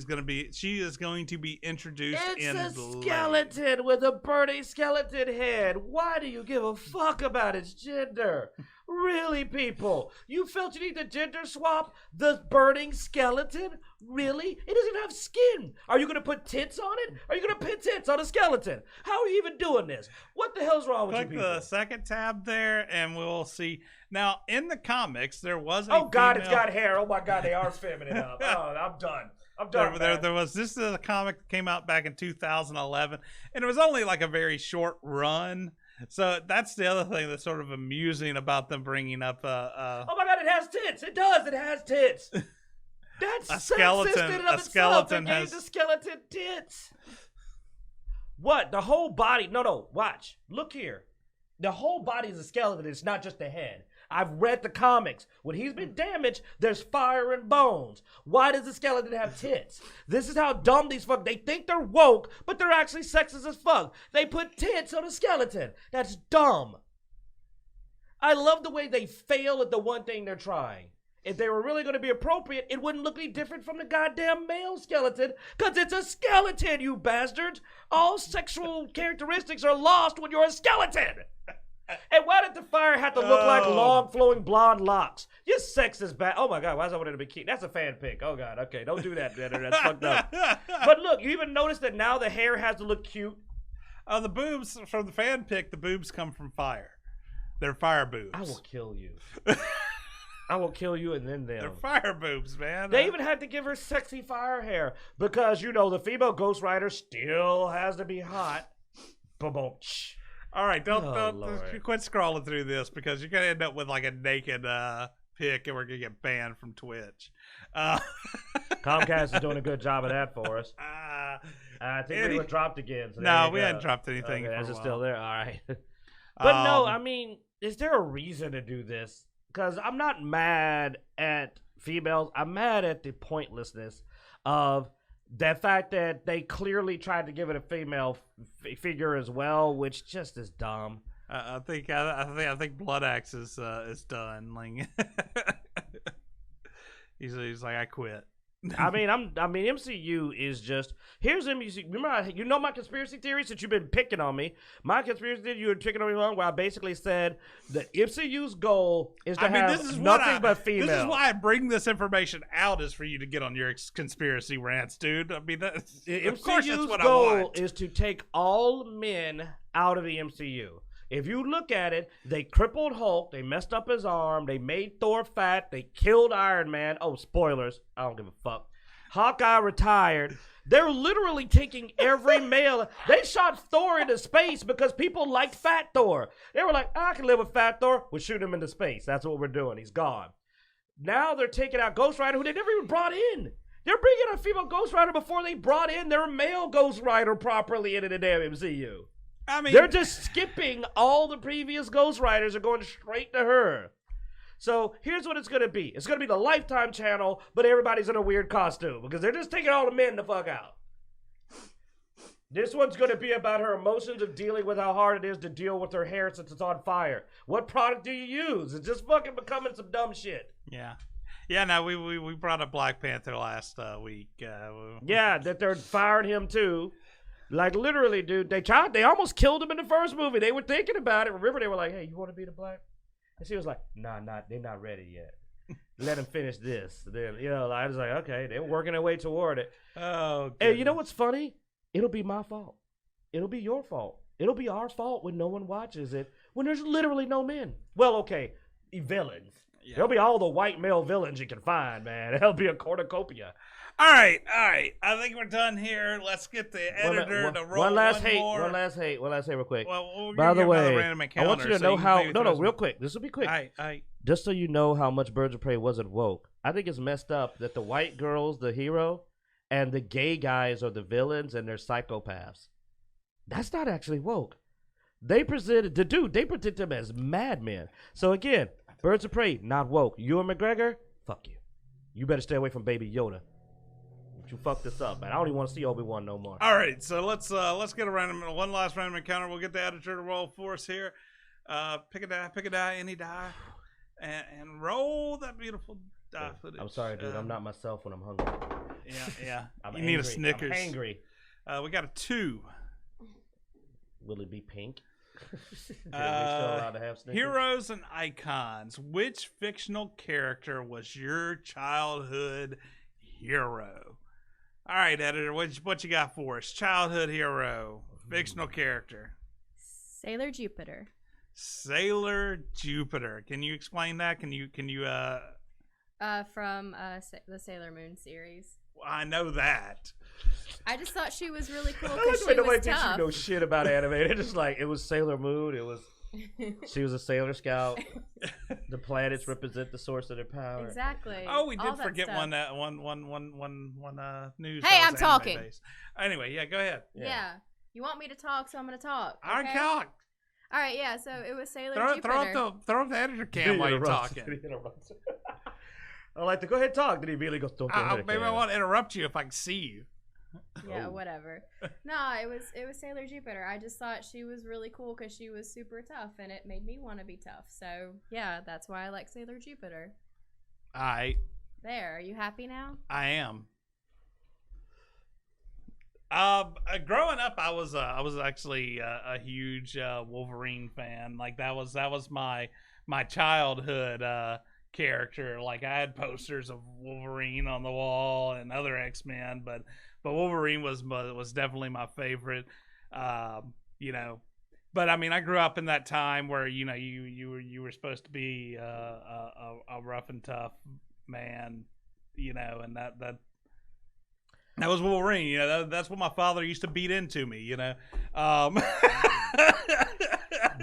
she is going to be introduced in It's a Blade. skeleton with a burning skeleton head. Why do you give a fuck about its gender? Really, people? You felt you need to gender swap the burning skeleton? Really? It doesn't have skin. Are you going to put tits on it? Are you going to put tits on a skeleton? How are you even doing this? What the hell's wrong with you Click people? the second tab there, and we'll see. Now, in the comics, there was a Oh, God, female... it's got hair. Oh, my God, they are feminine up. Oh, I'm done. I'm done, This is a comic that came out back in 2011, and it was only like a very short run. So that's the other thing that's sort of amusing about them bringing up oh my God, it has tits. It does. It has tits. That's a skeleton. Sexist in and of A itself. skeleton It has gave the skeleton tits. What? The whole body? No. Watch. Look here. The whole body is a skeleton. It's not just the head. I've read the comics. When he's been damaged, there's fire and bones. Why does the skeleton have tits? This is how dumb these fuck. They think they're woke, but they're actually sexist as fuck. They put tits on a skeleton. That's dumb. I love the way they fail at the one thing they're trying. If they were really going to be appropriate, it wouldn't look any different from the goddamn male skeleton, because it's a skeleton, you bastards. All sexual characteristics are lost when you're a skeleton. And why did the fire have to look like long, flowing blonde locks? You sexist bad. Oh my God, why is that one in a bikini? That's a fan pic. Oh God, okay, don't do that, Denner. That's fucked up. But look, you even notice that now the hair has to look cute. the boobs from the fan pic. The boobs come from fire. They're fire boobs. I will kill you. I will kill you and then them. They're fire boobs, man. They even had to give her sexy fire hair because, the female Ghost Rider still has to be hot. Ba-boom. All right, don't quit scrolling through this because you're gonna end up with like a naked pic, and we're gonna get banned from Twitch. Comcast is doing a good job of that for us. I think we were dropped again. So no, we hadn't dropped anything. Okay, for it's still there. All right, but no, I mean, is there a reason to do this? Because I'm not mad at females. I'm mad at the pointlessness of the fact that they clearly tried to give it a female figure as well, which just is dumb. I think Blood Axe is done. Like he's like, I quit. I mean, MCU is just here's MCU. Remember, you know my conspiracy theories that you've been picking on me. My conspiracy theory you were picking on me long, where I basically said that MCU's goal is to have nothing but female. This is why I bring this information out, is for you to get on your conspiracy rants, dude. I mean, of course that's what I want. MCU's goal is to take all men out of the MCU. If you look at it, they crippled Hulk, they messed up his arm, they made Thor fat, they killed Iron Man. Oh, spoilers. I don't give a fuck. Hawkeye retired. They're literally taking every male. They shot Thor into space because people liked fat Thor. They were like, I can live with fat Thor. We'll shoot him into space. That's what we're doing. He's gone. Now they're taking out Ghost Rider, who they never even brought in. They're bringing a female Ghost Rider before they brought in their male Ghost Rider properly into the damn MCU. I mean, they're just skipping all the previous Ghost Riders and going straight to her. So here's what it's going to be. It's going to be the Lifetime channel, but everybody's in a weird costume because they're just taking all the men the fuck out. This one's going to be about her emotions of dealing with how hard it is to deal with her hair since it's on fire. What product do you use? It's just fucking becoming some dumb shit. Yeah. Yeah, no, we brought up Black Panther last week. Yeah, that they're firing him too. Like, literally, dude, they almost killed him in the first movie. They were thinking about it. Remember, they were like, hey, you want to be the Black? And she was like, nah, they're not ready yet. Let him finish this. Then, I was like, okay, they're working their way toward it. Oh, goodness. And you know what's funny? It'll be my fault. It'll be your fault. It'll be our fault when no one watches it, when there's literally no men. Well, okay, villains. Yeah. There'll be all the white male villains you can find, man. There'll be a cornucopia. All right. I think we're done here. Let's get the editor to roll one last hate real quick. Well, by the way, I want you to know how. No, real quick. This will be quick. Just so you know how much Birds of Prey wasn't woke. I think it's messed up that the white girl's the hero and the gay guys are the villains and they're psychopaths. That's not actually woke. They presented them as madmen. So again, Birds of Prey, not woke. Ewan McGregor, fuck you. You better stay away from Baby Yoda. You fucked this up, man. I don't even want to see Obi-Wan no more. All right, so let's get one last random encounter. We'll get the editor to roll for us here. Pick a die, any die, and roll that beautiful die footage. I'm sorry, dude. I'm not myself when I'm hungry. Yeah. I'm you need a Snickers. I'm hangry. We got a 2. Will it be pink? Still allowed to have Snickers? Heroes and icons. Which fictional character was your childhood hero? All right, editor, what you got for us? Childhood hero, fictional character. Sailor Jupiter. Sailor Jupiter. Can you explain that? Can you From the Sailor Moon series. Well, I know that. I just thought she was really cool because she was nobody tough. thinks you know shit about anime. It's just like it was Sailor Moon. It was. She was a Sailor Scout. The planets represent the source of their power. Exactly. Oh, we did forget one news. Hey, I'm talking. Anyway, yeah, go ahead. Yeah. You want me to talk, so I'm going to talk. Okay? I talk. All right, yeah. So it was Sailor Jupiter. Throw up the editor cam while you're talking. I like to go ahead and talk. Then he immediately goes, "Don't." Maybe I want to interrupt you if I can see you. Yeah, whatever. No, it was Sailor Jupiter. I just thought she was really cool because she was super tough, and it made me want to be tough. So yeah, that's why I like Sailor Jupiter. All right. There, are you happy now? I am. Growing up, I was actually a huge Wolverine fan. Like that was my childhood character. Like I had posters of Wolverine on the wall and other X-Men, but Wolverine was definitely my favorite. But I mean, I grew up in that time where you were supposed to be a rough and tough man, and that was Wolverine. That's what my father used to beat into me.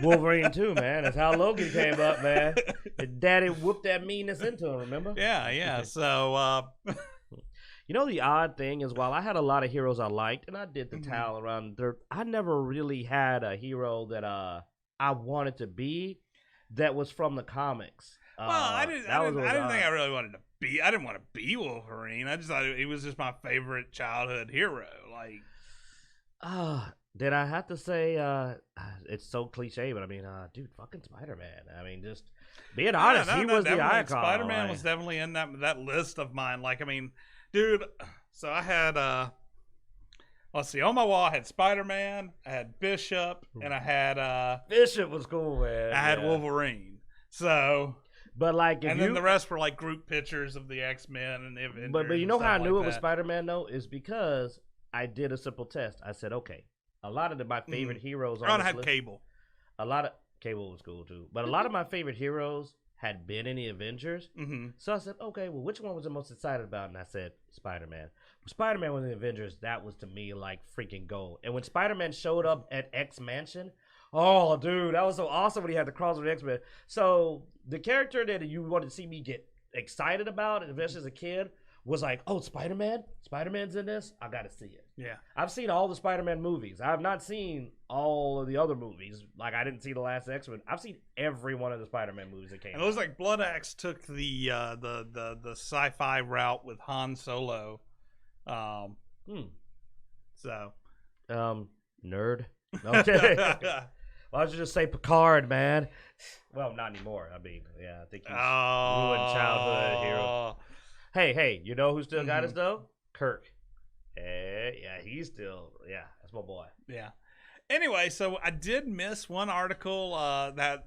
Wolverine too, man. That's how Logan came up, man. His daddy whooped that meanness into him. Remember? Yeah. So. The odd thing is, while I had a lot of heroes I liked, and I did the towel around there, I never really had a hero that I wanted to be that was from the comics. Well, I didn't think I really wanted to be. I didn't want to be Wolverine. I just thought he was just my favorite childhood hero. Like, did I have to say? It's so cliche, but I mean, dude, fucking Spider-Man. I mean, just being honest, he was the icon. Spider-Man was definitely in that list of mine. Like, I mean, dude. So I had let's see, on my wall I had Spider-Man, I had Bishop, and I had Bishop was cool, man. I had Wolverine. So, but like, then the rest were like group pictures of the X-Men and the Avengers. But you know how I knew it was Spider-Man though is because I did a simple test. I said, okay, a lot of my favorite heroes on this list, Cable. A lot of Cable was cool too, but a lot of my favorite heroes had been in the Avengers. So I said, okay, well, which one was I most excited about? And I said, Spider-Man. When Spider-Man was in the Avengers, that was to me like freaking gold. And when Spider-Man showed up at X Mansion, oh, dude, that was so awesome when he had to cross with X-Men. So the character that you wanted to see me get excited about, especially as a kid, was like, oh, Spider-Man? Spider-Man's in this? I got to see it. Yeah. I've seen all the Spider-Man movies. I have not seen all of the other movies. Like, I didn't see the last X-Men. I've seen every one of the Spider-Man movies that came out. It looks like Blood Axe took the sci-fi route with Han Solo. So. Nerd. Okay. Why don't you just say Picard, man? Well, not anymore. I mean, yeah, I think he's ruined childhood hero. Hey, you know who still got us, though? Kirk. Yeah, he's still, that's my boy. Yeah. Anyway, so I did miss one article that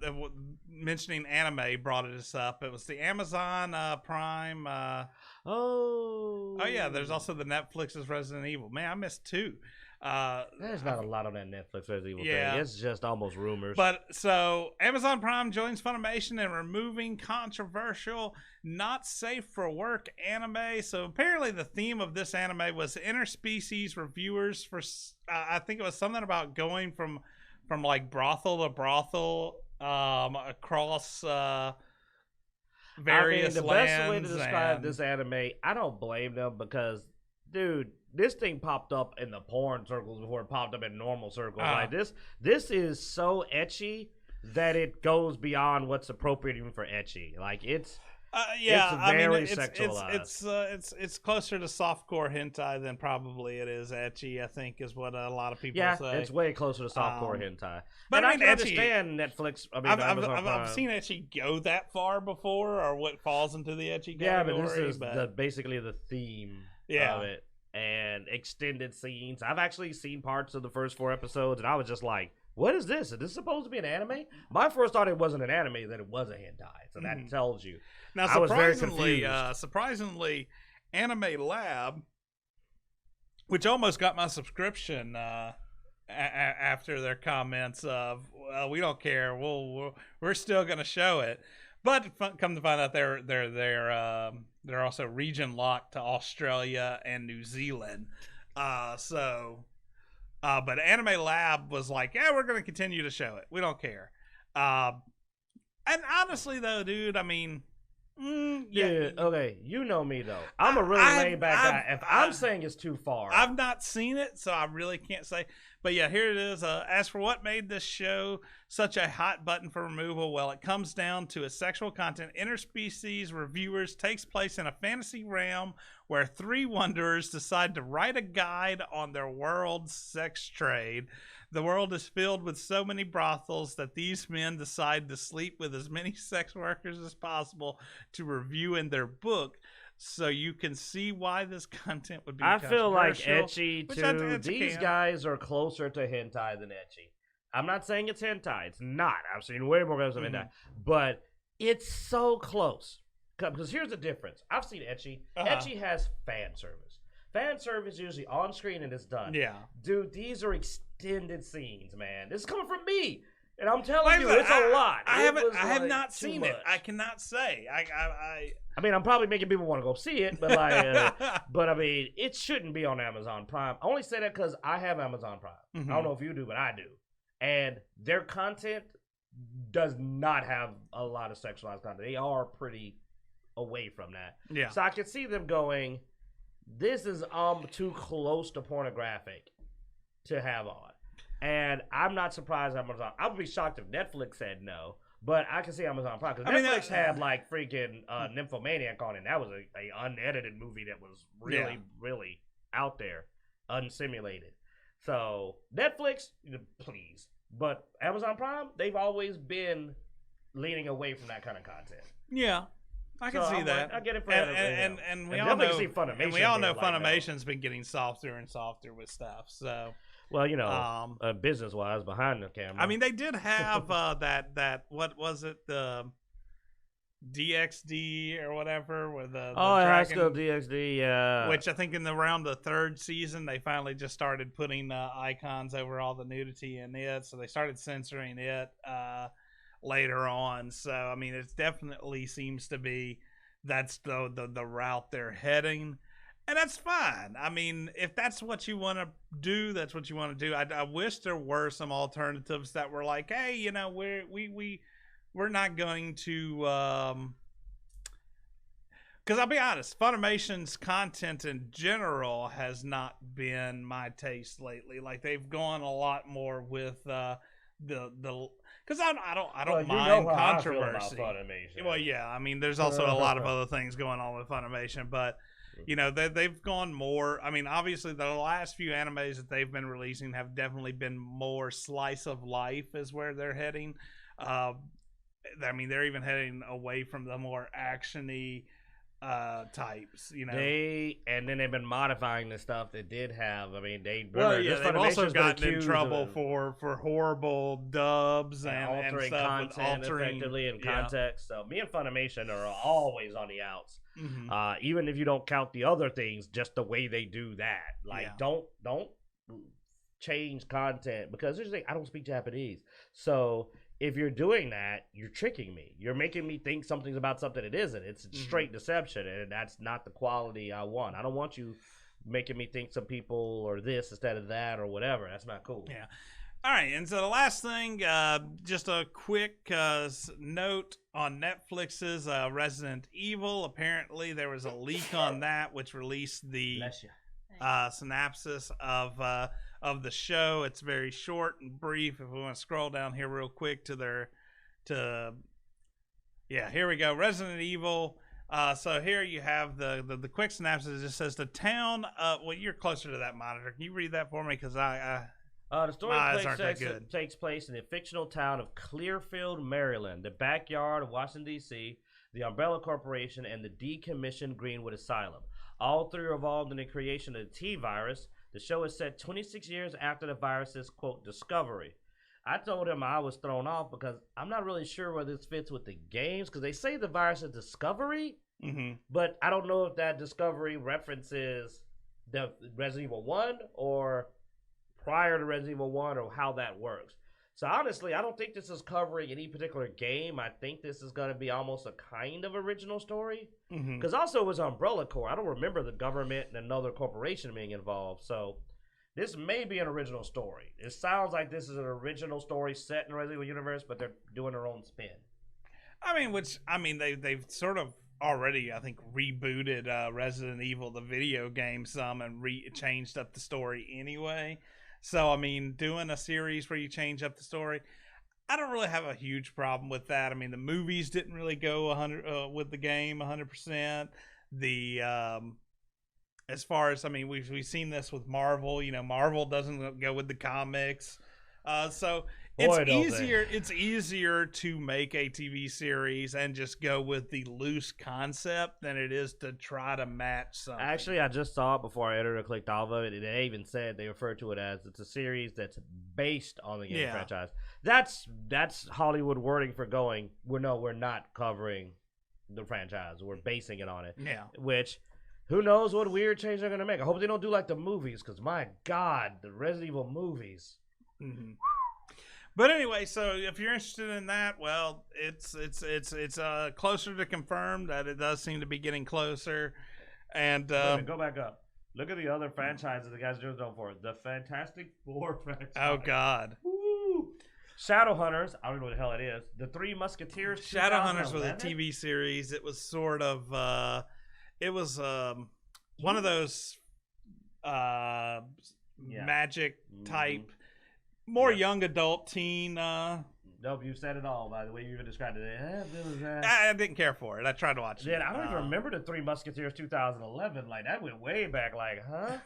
mentioning anime brought us up. It was the Amazon Prime. Oh, yeah, there's also the Netflix's Resident Evil. Man, I missed two. There's not a lot on that Netflix Resident Evil thing. It's just almost rumors. But so Amazon Prime joins Funimation in removing controversial, not safe for work anime. So apparently the theme of this anime was Interspecies Reviewers for I think it was something about going from like brothel to brothel across various lands. The best way to describe this anime, I don't blame them because, dude, this thing popped up in the porn circles before it popped up in normal circles. Like this is so ecchi that it goes beyond what's appropriate even for ecchi. Like it's very sexualized. It's closer to softcore hentai than probably it is ecchi. I think is what a lot of people say. Yeah, it's way closer to softcore hentai. But I can understand Netflix. I mean, I've seen ecchi go that far before, or what falls into the ecchi category. Yeah, but this is basically the theme of it. And extended scenes. I've actually seen parts of the first 4 episodes, and I was just like, what is this? Is this supposed to be an anime? My first thought it wasn't an anime, that it was a hentai. So that tells you. Now, I was very confused. Surprisingly, Anime Lab, which almost got my subscription after their comments of, well, we don't care. We're still going to show it. But come to find out, they're also region locked to Australia and New Zealand. But Anime Lab was like, yeah, we're going to continue to show it. We don't care. And honestly, though, dude, I mean, okay, you know me though. I'm a really laid back guy. If I'm saying it's too far, I've not seen it, so I really can't say. But yeah, here it is. As for what made this show such a hot button for removal, well, it comes down to its sexual content. Interspecies Reviewers takes place in a fantasy realm where 3 wanderers decide to write a guide on their world's sex trade. The world is filled with so many brothels that these men decide to sleep with as many sex workers as possible to review in their book. So you can see why this content would be controversial. I feel like ecchi, too. These guys are closer to hentai than ecchi. I'm not saying it's hentai. It's not. I've seen way more guys of hentai. But it's so close. Because here's the difference. I've seen ecchi. Ecchi has fan service. Fan service usually on screen and it's done. Yeah. Dude, these are extended scenes, man. This is coming from me. And I'm telling you, it's a lot. I have not seen it. I cannot say. I mean, I'm probably making people want to go see it, but but I mean, it shouldn't be on Amazon Prime. I only say that because I have Amazon Prime. I don't know if you do, but I do. And their content does not have a lot of sexualized content. They are pretty away from that. Yeah. So I can see them going, this is too close to pornographic to have on. And I'm not surprised Amazon. I would be shocked if Netflix said no. But I can see Amazon Prime because Netflix had like freaking Nymphomaniac on it. And that was a unedited movie that was really, really out there, unsimulated. So Netflix, please. But Amazon Prime, they've always been leaning away from that kind of content. Yeah. I can see that. Like, I get it for and we all know Funimation. And we all know Funimation's been getting softer and softer with stuff. So, well, business-wise, behind the camera. I mean, they did have that what was it, the DXD or whatever, with the High School DXD, yeah. Which I think around the third season they finally just started putting icons over all the nudity in it, so they started censoring it later on. So I mean, it definitely seems to be that's the route they're heading, and that's fine. I mean, if that's what you want to do, that's what you want to do. I wish there were some alternatives that were like, hey, we're not going to, because I'll be honest, Funimation's content in general has not been my taste lately. Like, they've gone a lot more with the because I don't mind controversy. Well, yeah, I mean, there's also a lot of other things going on with Funimation, but they've gone more. I mean, obviously, the last few animes that they've been releasing have definitely been more slice of life, is where they're heading. I mean, they're even heading away from the more actiony types, and then they've been modifying the stuff that did have. I mean, they've also gotten in trouble for horrible dubs and altering stuff, content effectively in context. So me and Funimation are always on the outs. Mm-hmm. Even if you don't count the other things, just the way they do that. Like, don't change content, because there's I don't speak Japanese, so if you're doing that, you're tricking me. You're making me think something's about something it isn't. It's straight deception, and that's not the quality I want. I don't want you making me think some people or this instead of that or whatever. That's not cool. Yeah. All right, and so the last thing, just a quick note on Netflix's Resident Evil. Apparently, there was a leak on that, which released the synopsis of the show. It's very short and brief. If we want to scroll down here real quick here we go. Resident Evil. So here you have the quick synopsis. It just says the town. Well, you're closer to that monitor. Can you read that for me? Because the story takes place in the fictional town of Clearfield, Maryland, the backyard of Washington, D.C., the Umbrella Corporation, and the decommissioned Greenwood Asylum. All three are involved in the creation of the T-virus. The show is set 26 years after the virus's, quote, discovery. I told him I was thrown off because I'm not really sure where this fits with the games, because they say the virus is discovery, but I don't know if that discovery references the Resident Evil 1 or prior to Resident Evil 1 or how that works. So honestly, I don't think this is covering any particular game. I think this is going to be almost a kind of original story. Because also it was Umbrella Corps. I don't remember the government and another corporation being involved. So this may be an original story. It sounds like this is an original story set in the Resident Evil universe, but they're doing their own spin. They've sort of already, I think, rebooted Resident Evil, the video game, some, and changed up the story anyway. So, I mean, doing a series where you change up the story, I don't really have a huge problem with that. I mean, the movies didn't really go 100 with the game 100%. As far as, I mean, we've seen this with Marvel. Marvel doesn't go with the comics. So it's easier to make a TV series and just go with the loose concept than it is to try to match something. Actually, I just saw it before I entered and clicked off of it. They even said they refer to it as it's a series that's based on the game franchise. That's Hollywood wording for going, we're not covering the franchise. We're basing it on it. Yeah. Which, who knows what weird change they're going to make. I hope they don't do like the movies, because my God, the Resident Evil movies. But anyway, so if you're interested in that, well, it's closer to confirmed that it does seem to be getting closer. And go back up. Look at the other franchises the guys are known for. The Fantastic Four franchise. Oh God. Woo! Shadowhunters. I don't know what the hell it is. The Three Musketeers. Shadowhunters was a TV series. It was sort of one of those magic type, more young adult teen. Nope, you said it all by the way you even described it. I didn't care for it. I tried to watch it. I don't even remember the Three Musketeers 2011. Like, that went way back. Like, huh?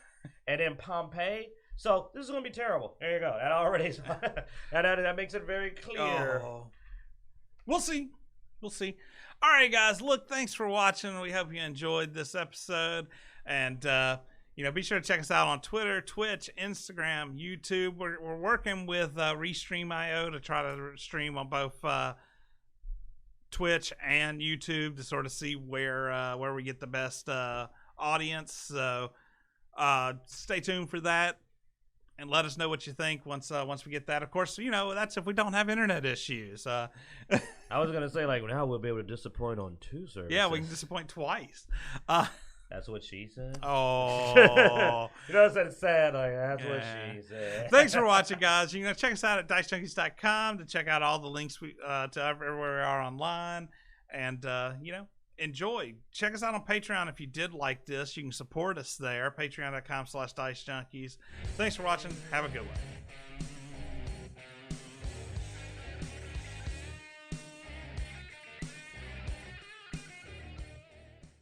And then Pompeii. So, this is going to be terrible. There you go. That already that makes it very clear. Oh. We'll see. We'll see. All right, guys. Look, thanks for watching. We hope you enjoyed this episode. And, be sure to check us out on Twitter, Twitch, Instagram, YouTube. We're working with Restream.io to try to stream on both Twitch and YouTube to sort of see where we get the best audience. So stay tuned for that. And let us know what you think once we get that. Of course, that's if we don't have internet issues. I was going to say, like, now we'll be able to disappoint on 2 services. Yeah, we can disappoint twice. That's what she said? Oh. It's sad. Like, that's what she said. Thanks for watching, guys. Check us out at Dicejunkies.com to check out all the links to everywhere we are online. And, enjoy. Check us out on Patreon if you did like this. You can support us there. Patreon.com/Dicejunkies. Thanks for watching. Have a good one.